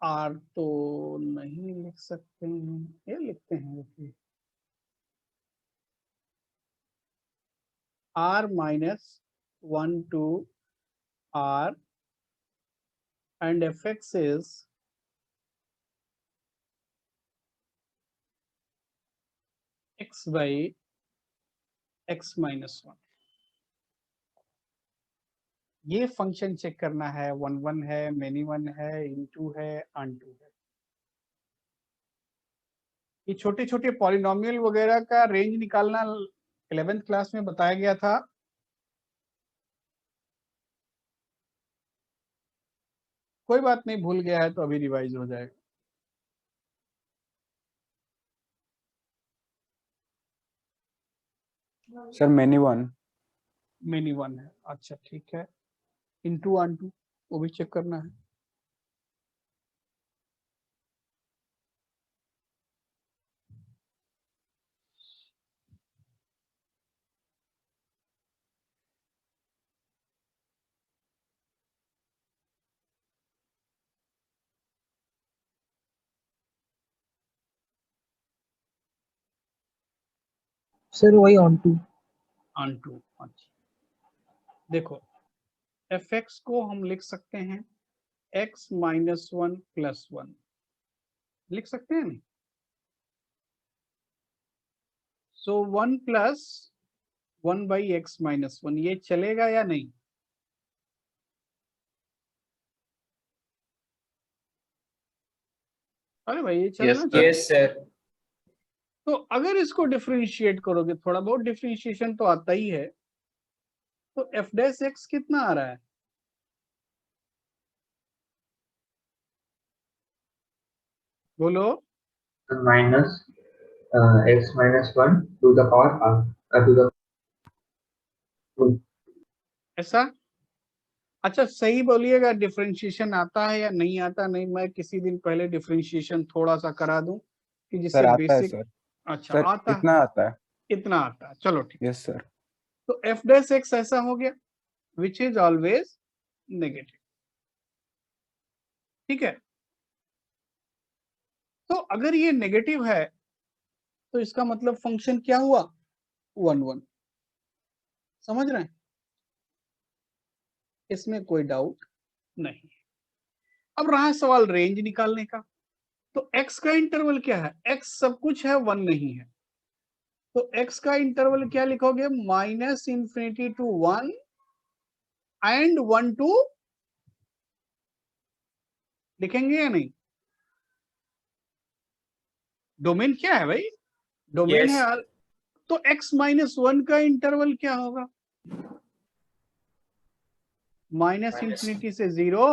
आर तो नहीं लिख सकते हैं, ये लिखते हैं, देखिए r -1 to r and fx is x by x -1। ये फंक्शन चेक करना है, 1 1 है, मेनी 1 है, इनटू है, अनटू है। ये छोटे छोटे पॉलिनोमियल वगैरह का रेंज निकालना 11th क्लास में बताया गया था। कोई बात नहीं, भूल गया है तो अभी रिवाइज हो जाएगा। Sir, many 1. मेनी 1 है, अच्छा ठीक है। इंटू ऑन टू, वो भी चेक करना है। सर वही ऑन टू। ऑन टू, देखो एफ एक्स को हम लिख सकते हैं x माइनस 1 प्लस 1, लिख सकते हैं नहीं? सो 1 प्लस 1 बाई एक्स माइनस 1, ये चलेगा या नहीं? अरे भाई ये चलना चाहिए। Yes sir. तो अगर इसको डिफरेंशिएट करोगे, थोड़ा बहुत डिफरेंशिएशन तो आता ही है, तो एफ डैश एक्स कितना आ रहा है? बोलो। minus x minus 1 to the power r to the ऐसा? अच्छा सही बोलिएगा, डिफरेंशिएशन आता है या नहीं आता? नहीं, मैं किसी दिन पहले डिफरेंशिएशन थोड़ा सा करा दूं कि सर जिससे आता है बेसिक। सर। अच्छा सर आता है, इतना आता है। इतना आता है, चलो ठीक। Yes sir. तो एफ डैश एक्स ऐसा हो गया विच इज ऑलवेज नेगेटिव, ठीक है। तो अगर ये नेगेटिव है तो इसका मतलब फंक्शन क्या हुआ? 1 1, समझ रहे हैं? इसमें कोई डाउट नहीं। अब रहा सवाल रेंज निकालने का। तो x का इंटरवल क्या है? x सब कुछ है, 1 नहीं है। तो x का इंटरवल क्या लिखोगे? Minus infinity to 1 and 1 to, लिखेंगे या नहीं? डोमेन क्या है भाई? Domain Yes. है। तो x माइनस 1 का इंटरवल क्या होगा? माइनस Minus इंफिनिटी से 0,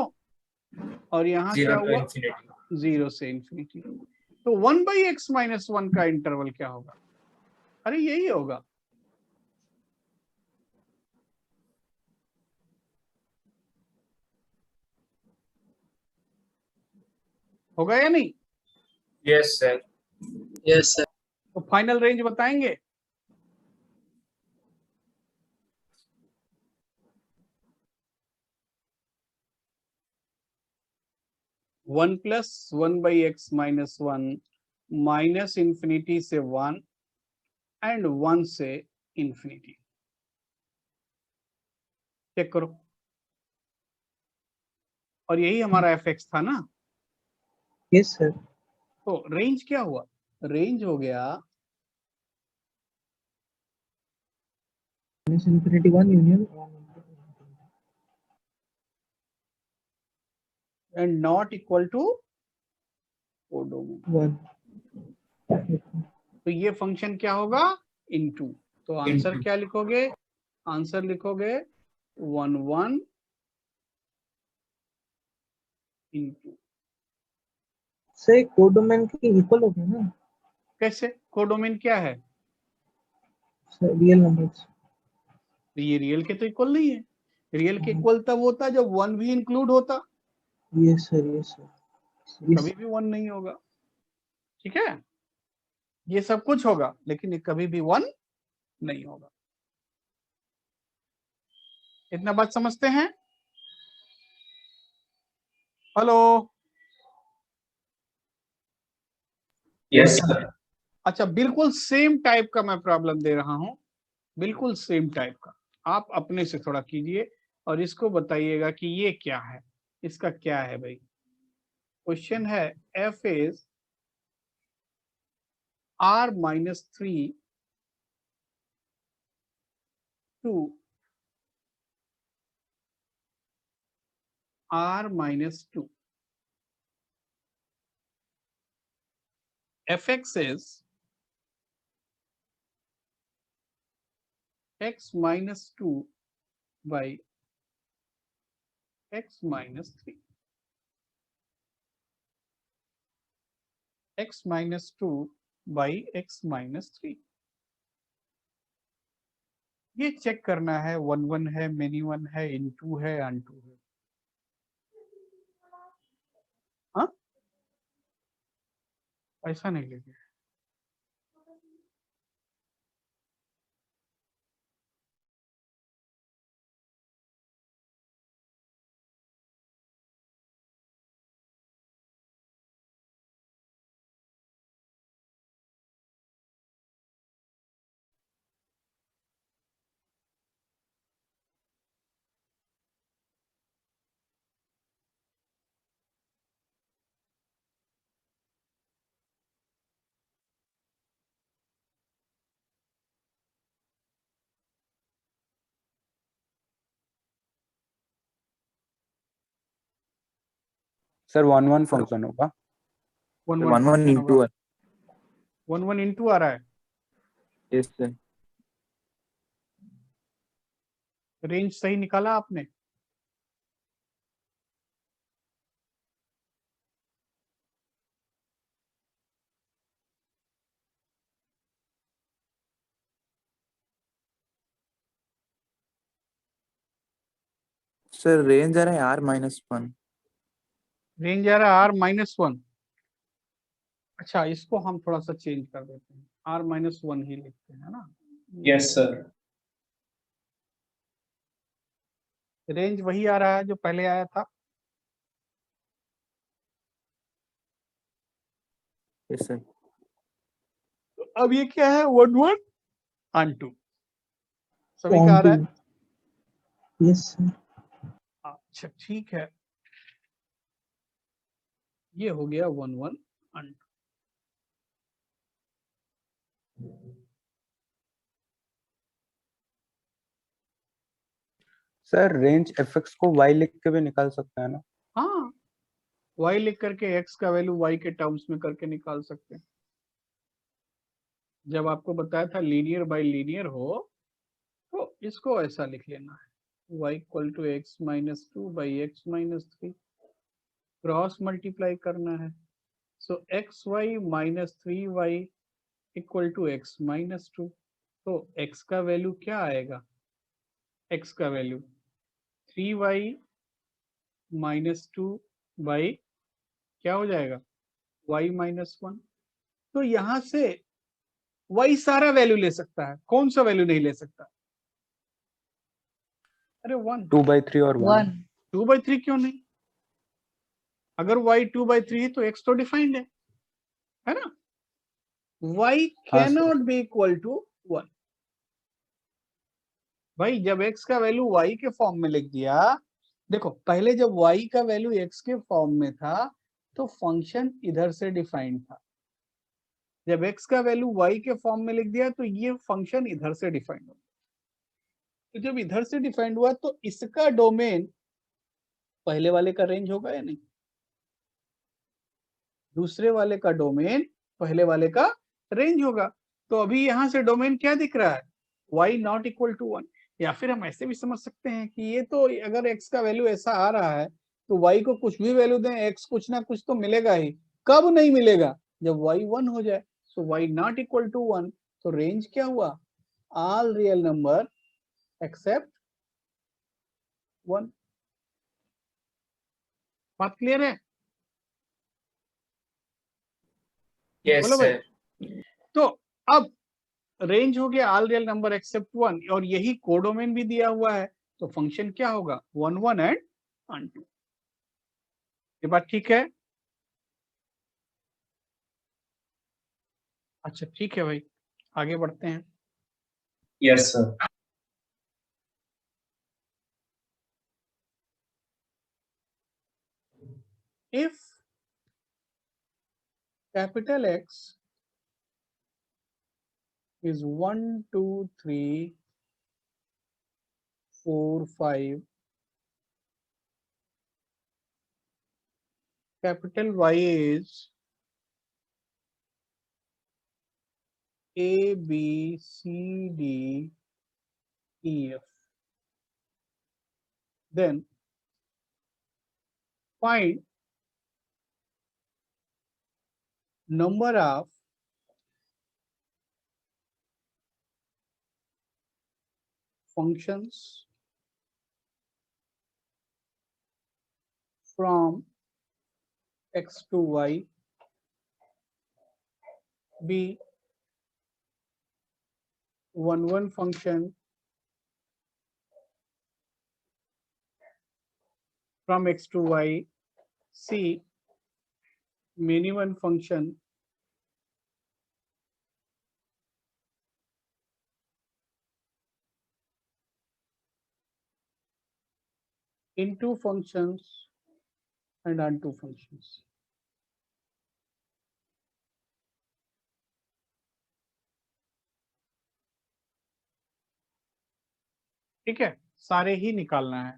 और यहाँ क्या 0 to हुआ? infinity. 0 से इंफिनिटी। तो 1 बाई एक्स माइनस 1 का इंटरवल क्या होगा? अरे यही होगा। होगा या नहीं? Yes sir. Yes sir. तो फाइनल रेंज बताएंगे? One plus 1 by x minus 1, minus infinity से 1 एंड 1 से इंफिनिटी। चेक करो। और यही हमारा एफ एक्स था ना? Yes sir. तो रेंज क्या हुआ? रेंज हो गया infinity 1 union and not equal to codomain. 1। तो ये फंक्शन क्या होगा? इनटू। तो आंसर Into. क्या लिखोगे? आंसर लिखोगे 1 1 इनटू। से कोडोमेन के इक्वल हो गया ना कैसे? कोडोमेन क्या है? सर? Real numbers. तो ये रियल के तो इक्वल नहीं है। रियल के इक्वल तब होता जब 1 भी इंक्लूड होता। Yes sir, yes sir. कभी भी 1 नहीं होगा, ठीक है। ये सब कुछ होगा लेकिन ये कभी भी 1 नहीं होगा। इतना बात समझते हैं? हेलो। Yes sir. अच्छा, बिल्कुल सेम टाइप का मैं प्रॉब्लम दे रहा हूं, बिल्कुल सेम टाइप का। आप अपने से थोड़ा कीजिए और इसको बताइएगा कि ये क्या है, इसका क्या है भाई। क्वेश्चन है f is r minus 3 to r minus 2। fx is x minus 2 by x minus 3, x minus 2 by x minus 3। ये चेक करना है, 1 1 है, मेनी 1 है, इनटू है, अनटू है। हाँ, ऐसा नहीं लेंगे। सर 1 1 फंक्शन होगा। 1 1 1 1 फंक्शन इंटू होगा। 1 1 इनटू आ रहा है। Yes sir. रेंज सही निकाला आपने? सर रेंज आ रहा है R-1। रेंज आ रहा है R-1। अच्छा, इसको हम थोड़ा सा चेंज कर देते हैं, R-1 ही लिखते हैं ना। Yes sir. रेंज वही आ रहा है जो पहले आया था। Yes sir. तो अब ये क्या है, 1 1 अनटू, सभी का आ रहा है। Yes sir. अच्छा ठीक है, ये हो गया 1 1 अनटू। सर रेंज fx को y लिख के भी निकाल सकते हैं ना? हाँ, y लिख करके x का वैल्यू y के टर्म्स में करके निकाल सकते हैं। जब आपको बताया था लीनियर बाय लीनियर हो तो इसको ऐसा लिख लेना है, y equal to x minus 2 by x minus 3, cross multiply करना है। So x y minus 3y equal to x minus 2। तो x का वैल्यू क्या आएगा, x का वैल्यू 3y माइनस 2 बाई क्या हो जाएगा, y माइनस 1। तो यहां से y सारा वैल्यू ले सकता है, कौन सा वैल्यू नहीं ले सकता? अरे 1। 2/3 और 1। 2/3 क्यों नहीं? अगर y 2/3 है तो x तो डिफाइंड है ना। y हाँ सर। Cannot be equal to 1। भाई जब x का वैल्यू y के फॉर्म में लिख दिया, देखो पहले जब y का वैल्यू x के फॉर्म में था तो फंक्शन इधर से डिफाइंड था। जब x का वैल्यू y के फॉर्म में लिख दिया तो ये फंक्शन इधर से डिफाइंड हो। तो जब इधर से डिफाइंड हुआ तो इसका डोमेन पहले वाले का रेंज होगा या नहीं? दूसरे वाले का डोमेन पहले वाले का रेंज होगा। तो अभी यहां से डोमेन क्या दिख रहा है, y नॉट इक्वल टू 1। या फिर हम ऐसे भी समझ सकते हैं कि ये तो अगर x का वैल्यू ऐसा आ रहा है तो y को कुछ भी वैल्यू दें, x कुछ ना कुछ तो मिलेगा ही। कब नहीं मिलेगा, जब y 1 हो जाए। सो y नॉट इक्वल टू 1। तो रेंज क्या हुआ, ऑल रियल नंबर एक्सेप्ट 1। बात क्लियर है? यस बोलो भाई। सर। तो अब रेंज हो गया ऑल रियल नंबर एक्सेप्ट 1, और यही कोडोमेन भी दिया हुआ है। तो फंक्शन क्या होगा, 1 1 एंड अनटू। ये बात ठीक है? अच्छा ठीक है भाई, आगे बढ़ते हैं। Yes sir. If capital X is 1 2 3 4 5, capital Y is A B C D E F, then find number of functions from x to y, B, one function from x to y, C, many one function into functions and onto functions. ठीक है, सारे ही निकालना है।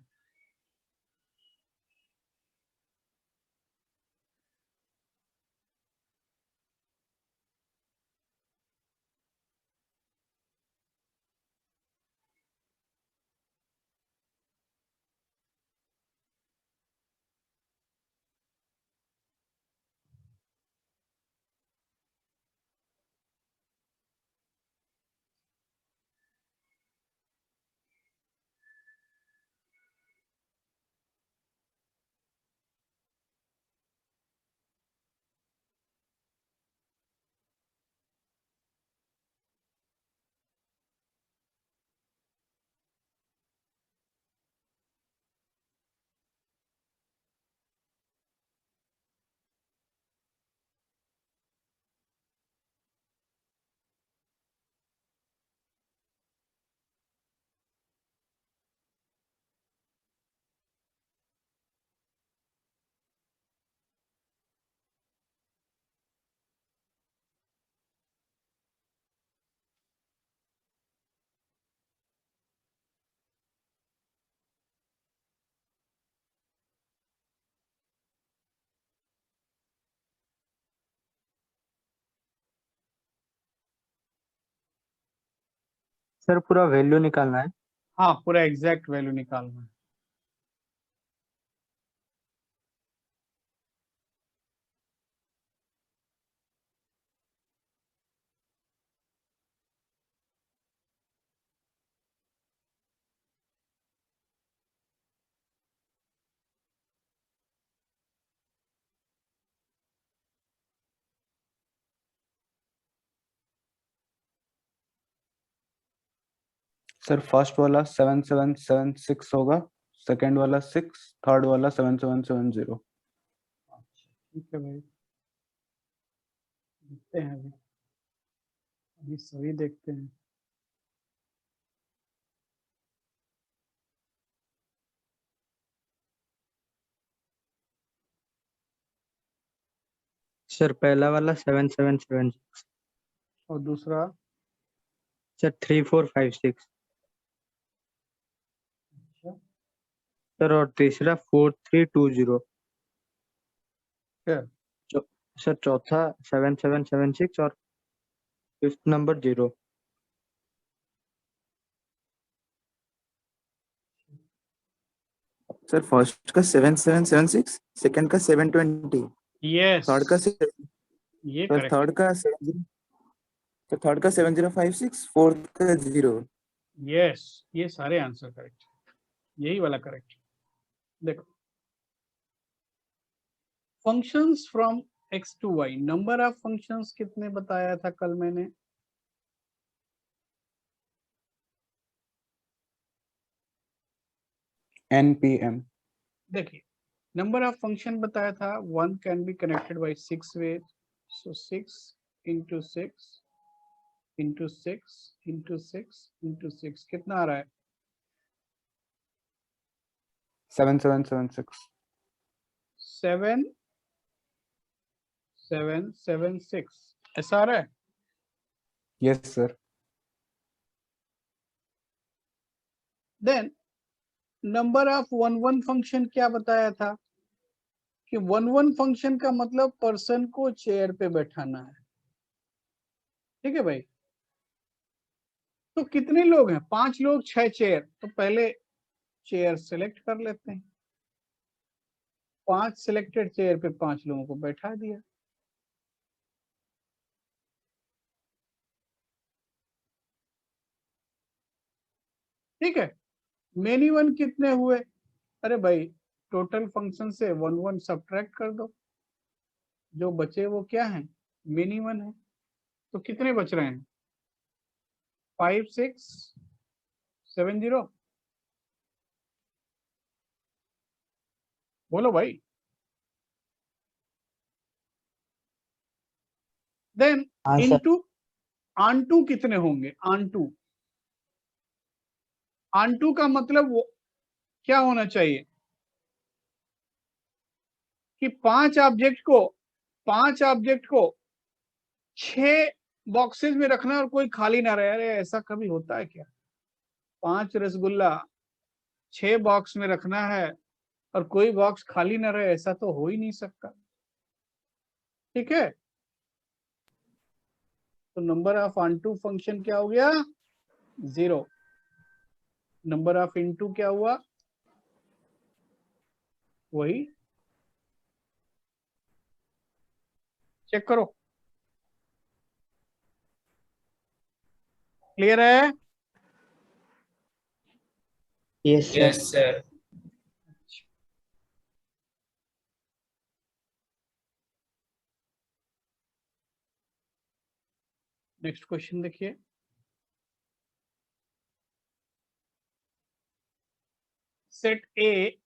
Sir पूरा value निकालना है। हाँ, पूरा एग्जैक्ट वैल्यू निकालना है। सर फर्स्ट वाला 7776 होगा, सेकंड वाला 6, थर्ड वाला 7770। अच्छा, ठीक है भाई, देखते हैं अभी, अभी सभी देखते हैं। सर पहला वाला 7776, और दूसरा सर 3456, अच्छा, सर और तीसरा 4320, फिर सर चौथा 7776 और फिफ्थ नंबर 0। सर फर्स्ट का 7776, सेकंड का 720, यस, थर्ड का ये सर करेक्ट, थर्ड का 70, तो थर्ड का 7056, फोर्थ का 0। यस, ये सारे आंसर करेक्ट, यही वाला करेक्ट। देखो, functions from x to y, number of functions कितने बताया था कल मैंने? NPM। देखिए, नंबर ऑफ फंक्शन बताया था, one can be connected by 6 way, so 6 into 6 into 6 into 6 into 6 कितना आ रहा है? 7776। 7 7 7 6 ऐसा आ रहा है। Yes sir. Then number of one function क्या बताया था कि वन फंक्शन का मतलब पर्सन को चेयर पे बैठाना है। ठीक है भाई, तो कितने लोग हैं? 5 लोग 6 चेयर, तो पहले चेयर सेलेक्ट कर लेते हैं। 5 सिलेक्टेड चेयर पे 5 लोगों को बैठा दिया। ठीक है, मेनी वन कितने हुए? अरे भाई टोटल फंक्शन से 1 1 सब्ट्रैक्ट कर दो, जो बचे वो क्या है? मेनी वन है। तो कितने बच रहे हैं? 5 6 7 0। बोलो भाई। देन हाँ सर। इनटू ऑन टू कितने होंगे? ऑन टू का मतलब वो क्या होना चाहिए कि 5 ऑब्जेक्ट को 6 बॉक्सेस में रखना और कोई खाली ना रहे। अरे ऐसा कभी होता है क्या? 5 रसगुल्ला 6 बॉक्स में रखना है और कोई बॉक्स खाली ना रहे, ऐसा तो हो ही नहीं सकता। ठीक है, तो number of on to function क्या हो गया? 0। नंबर ऑफ इनटू क्या हुआ? वही। चेक करो, क्लियर है? Yes sir. Yes sir. Next question देखिए। Set A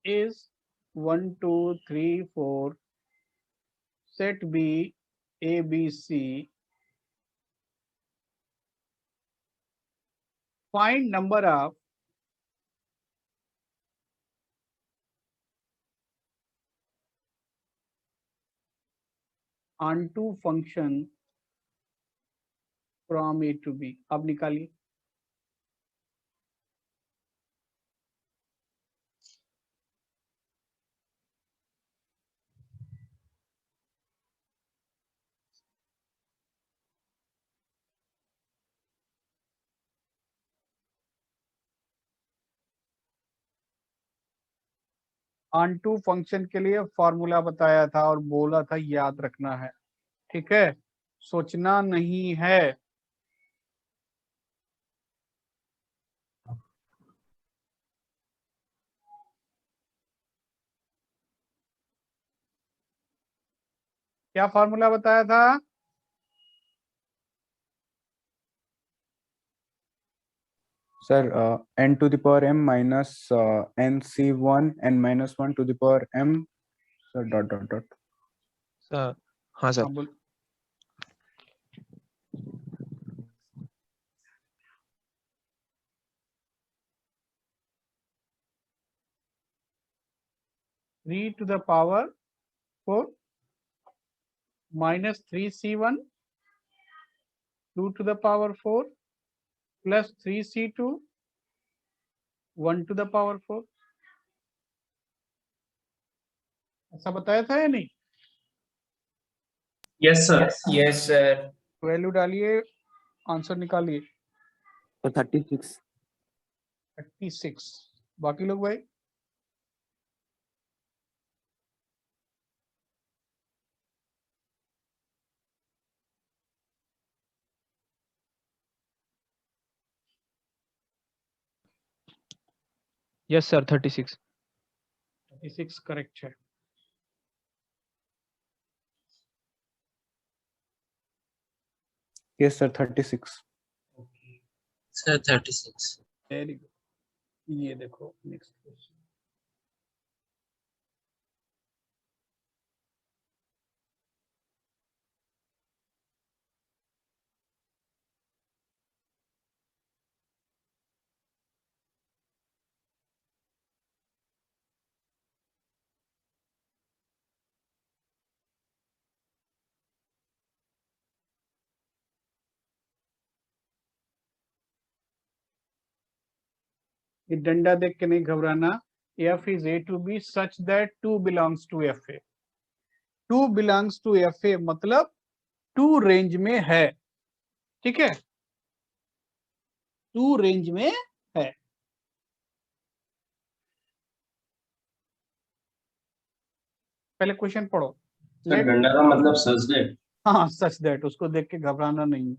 is 1 2 3 4, set B A B C, find number of onto function from A to B। अब निकालिए। ऑनटू फंक्शन के लिए फॉर्मूला बताया था और बोला था याद रखना है। ठीक है, सोचना नहीं है। क्या फॉर्मूला बताया था? Sir n to the power m minus nc1 n minus 1 to the power m, sir dot dot dot. Sir हाँ सर। बोल। Three to the power 4 minus 3c1 2 to the power 4 plus 3c2 1 to the power 4। ऐसा बताया था या नहीं? Yes sir. Yes sir. Value डालिए, answer निकालिए। 36। 36। बाकी लोग भाई? Yes sir 36। 36 करेक्ट है। Yes sir 36। Sir 36। Very good. ये देखो नेक्स्ट क्वेश्चन। ये डंडा देख के नहीं घबराना। F is A to B such that 2 belongs to FA। 2 belongs to FA मतलब 2 रेंज में है। ठीक है, 2 रेंज में है। पहले क्वेश्चन पढ़ो। सर डंडा का मतलब सच दैट। हाँ सच दैट, उसको देख के घबराना नहीं।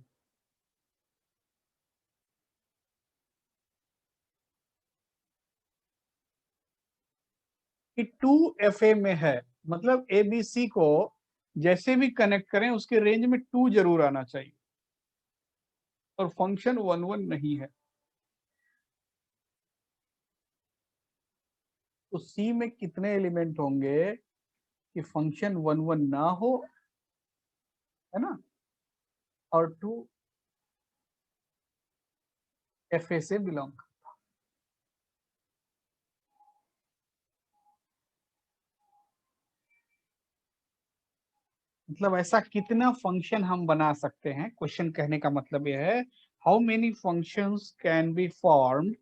कि 2FA में है, मतलब ABC को जैसे भी कनेक्ट करें उसके रेंज में 2 जरूर आना चाहिए और फंक्शन 1 1 नहीं है। तो C में कितने एलिमेंट होंगे कि फंक्शन 1 1 ना हो, है ना, और 2FA से बिलोंग। मतलब ऐसा कितना फंक्शन हम बना सकते हैं, क्वेश्चन कहने का मतलब यह है how many functions can be formed,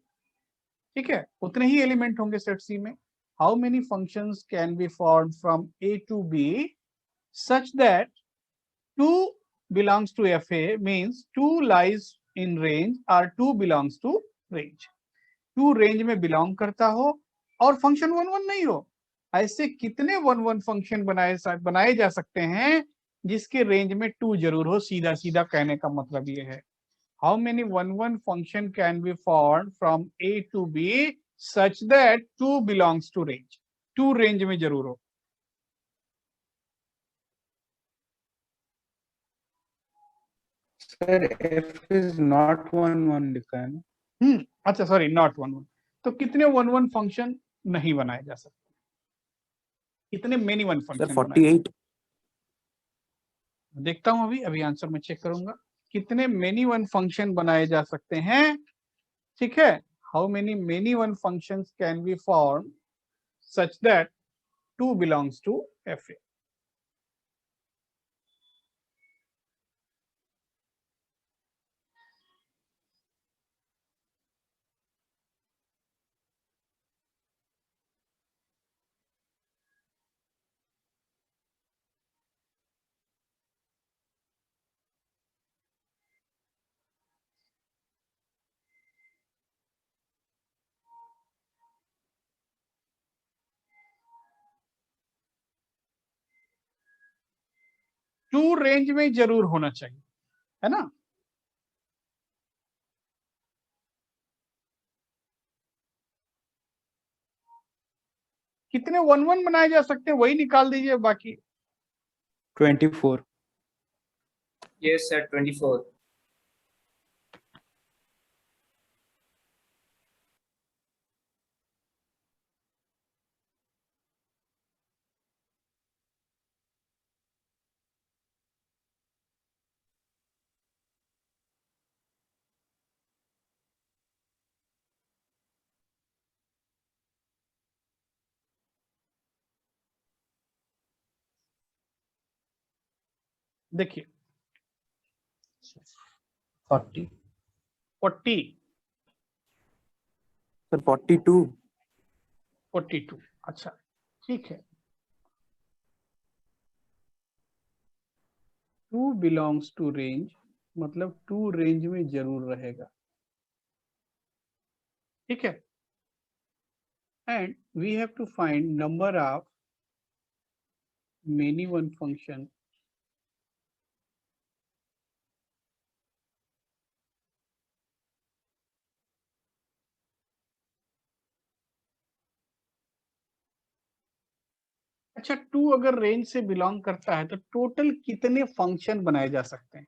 ठीक है, उतने ही एलिमेंट होंगे सेट सी में। How many functions can be formed from A to B such that 2 belongs to FA means 2 lies in range or 2 belongs to range, 2 range में belong करता हो और फंक्शन 1 1 नहीं हो। ऐसे कितने 1 1 फंक्शन बनाए जा सकते हैं जिसके रेंज में 2 जरूर हो, सीधा सीधा कहने का मतलब ये है। How many 1 1 function can be formed from A to B such that 2 belongs to range, 2 range में जरूर हो। सर f is not 1 1 लिखा है ना। अच्छा सॉरी, नॉट 1 1। तो कितने 1 1 फंक्शन नहीं बनाए जा सकते, कितने मेनी 1 सर फंक्शन 48। देखता हूं, अभी अभी आंसर में चेक करूंगा कितने मेनी 1 फंक्शन बनाए जा सकते हैं, ठीक है। How many 1 functions can be form such that 2 belongs to FA। To range में जरूर होना चाहिए, है ना। कितने 1 1 बनाए जा सकते हैं वही निकाल दीजिए बाकी। 24। Yes, sir. 24. देखिए 40 40 सर 42। 42, अच्छा ठीक है। 2 बिलोंग्स टू रेंज मतलब 2 रेंज में जरूर रहेगा, ठीक है। And we have to find number of many 1 function अच्छा 2 अगर रेंज से बिलोंग करता है तो टोटल कितने फंक्शन बनाए जा सकते हैं,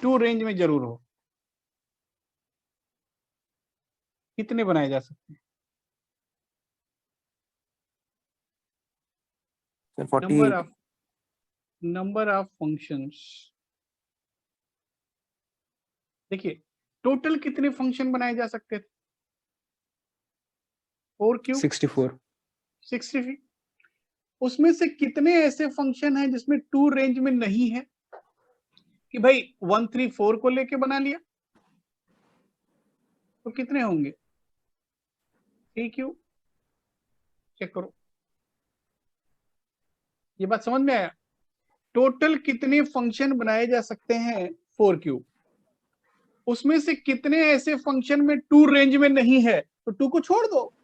2 रेंज में जरूर हो, कितने बनाए जा सकते हैं। सर 48। नंबर ऑफ फंक्शंस, देखिए टोटल कितने फंक्शन बनाए जा सकते थे, 4 क्यों 64। 63। उसमें से कितने ऐसे फंक्शन हैं जिसमें 2 रेंज में नहीं है कि भाई 1 3 4 को लेके बना लिया, तो कितने होंगे, 3 क्यों, चेक करो। ये बात समझ में आया, टोटल कितने फंक्शन बनाए जा सकते हैं 4 क्यूब, उसमें से कितने ऐसे फंक्शन में 2 रेंज में नहीं है, तो 2 को छोड़ दो,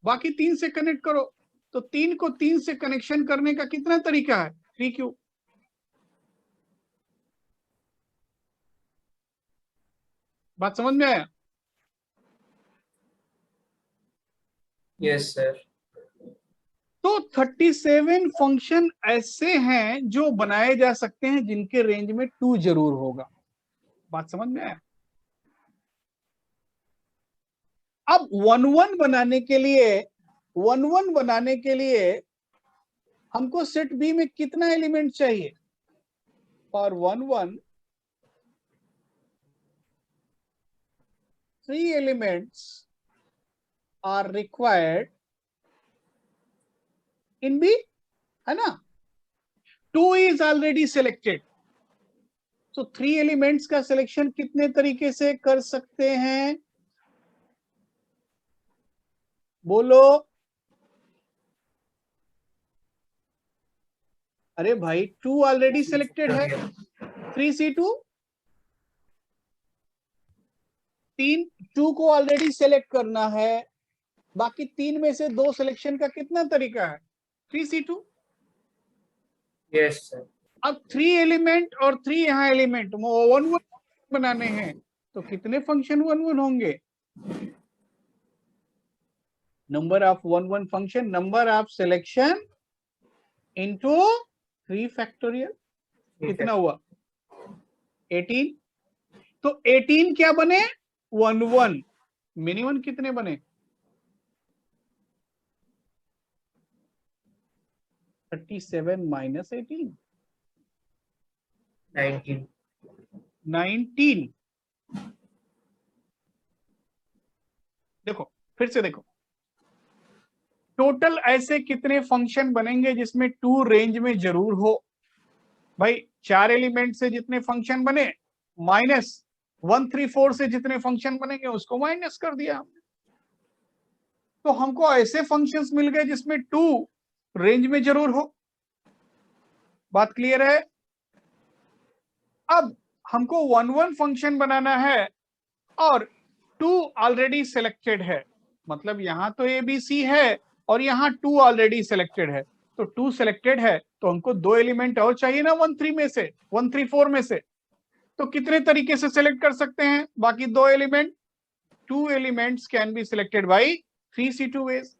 बाकी 3 से कनेक्ट करो। तो 3 को 3 से कनेक्शन करने का कितना तरीका है, 3 क्यूब। बात समझ में आया। Yes sir. तो 37 फंक्शन ऐसे हैं जो बनाए जा सकते हैं जिनके रेंज में 2 जरूर होगा। बात समझ में आया? अब 1 बनाने के लिए हमको सेट बी में कितना एलिमेंट चाहिए? For 1 3 elements are required in B, है ना? 2 is already selected. So 3 elements का सिलेक्शन कितने तरीके से कर सकते हैं? बोलो। अरे भाई 2 ऑलरेडी सिलेक्टेड है, 3C2 2 को ऑलरेडी सेलेक्ट करना है, बाकी 3 में से 2 सिलेक्शन का कितना तरीका है? 3C2। Yes sir. अब 3 एलिमेंट और 3 यहाँ एलिमेंट 1 बनाने हैं, तो कितने फंक्शन 1 होंगे? Number of 1 function, number of selection into 3 factorial, कितना हुआ? 18। तो 18 क्या बने? 1 मिनिमम कितने बने? 37 माइनस 18 19। देखो फिर से देखो, टोटल ऐसे कितने फंक्शन बनेंगे जिसमें 2 रेंज में जरूर हो? भाई 4 एलिमेंट से जितने फंक्शन बने माइनस 134 से जितने फंक्शन बनेंगे उसको माइनस कर दिया हमने। तो हमको ऐसे फंक्शंस मिल गए जिसमें 2 रेंज में जरूर हो। बात क्लियर है? अब हमको 1 फंक्शन बनाना है और 2 ऑलरेडी सिलेक्टेड है, मतलब यहां तो ABC है और यहाँ 2 ऑलरेडी सिलेक्टेड है। तो 2 सिलेक्टेड है तो हमको 2 एलिमेंट और चाहिए ना 13 में से, 134 में से। तो कितने तरीके से सिलेक्ट कर सकते हैं बाकी 2 element? 2 elements can be selected by 3C2 ways।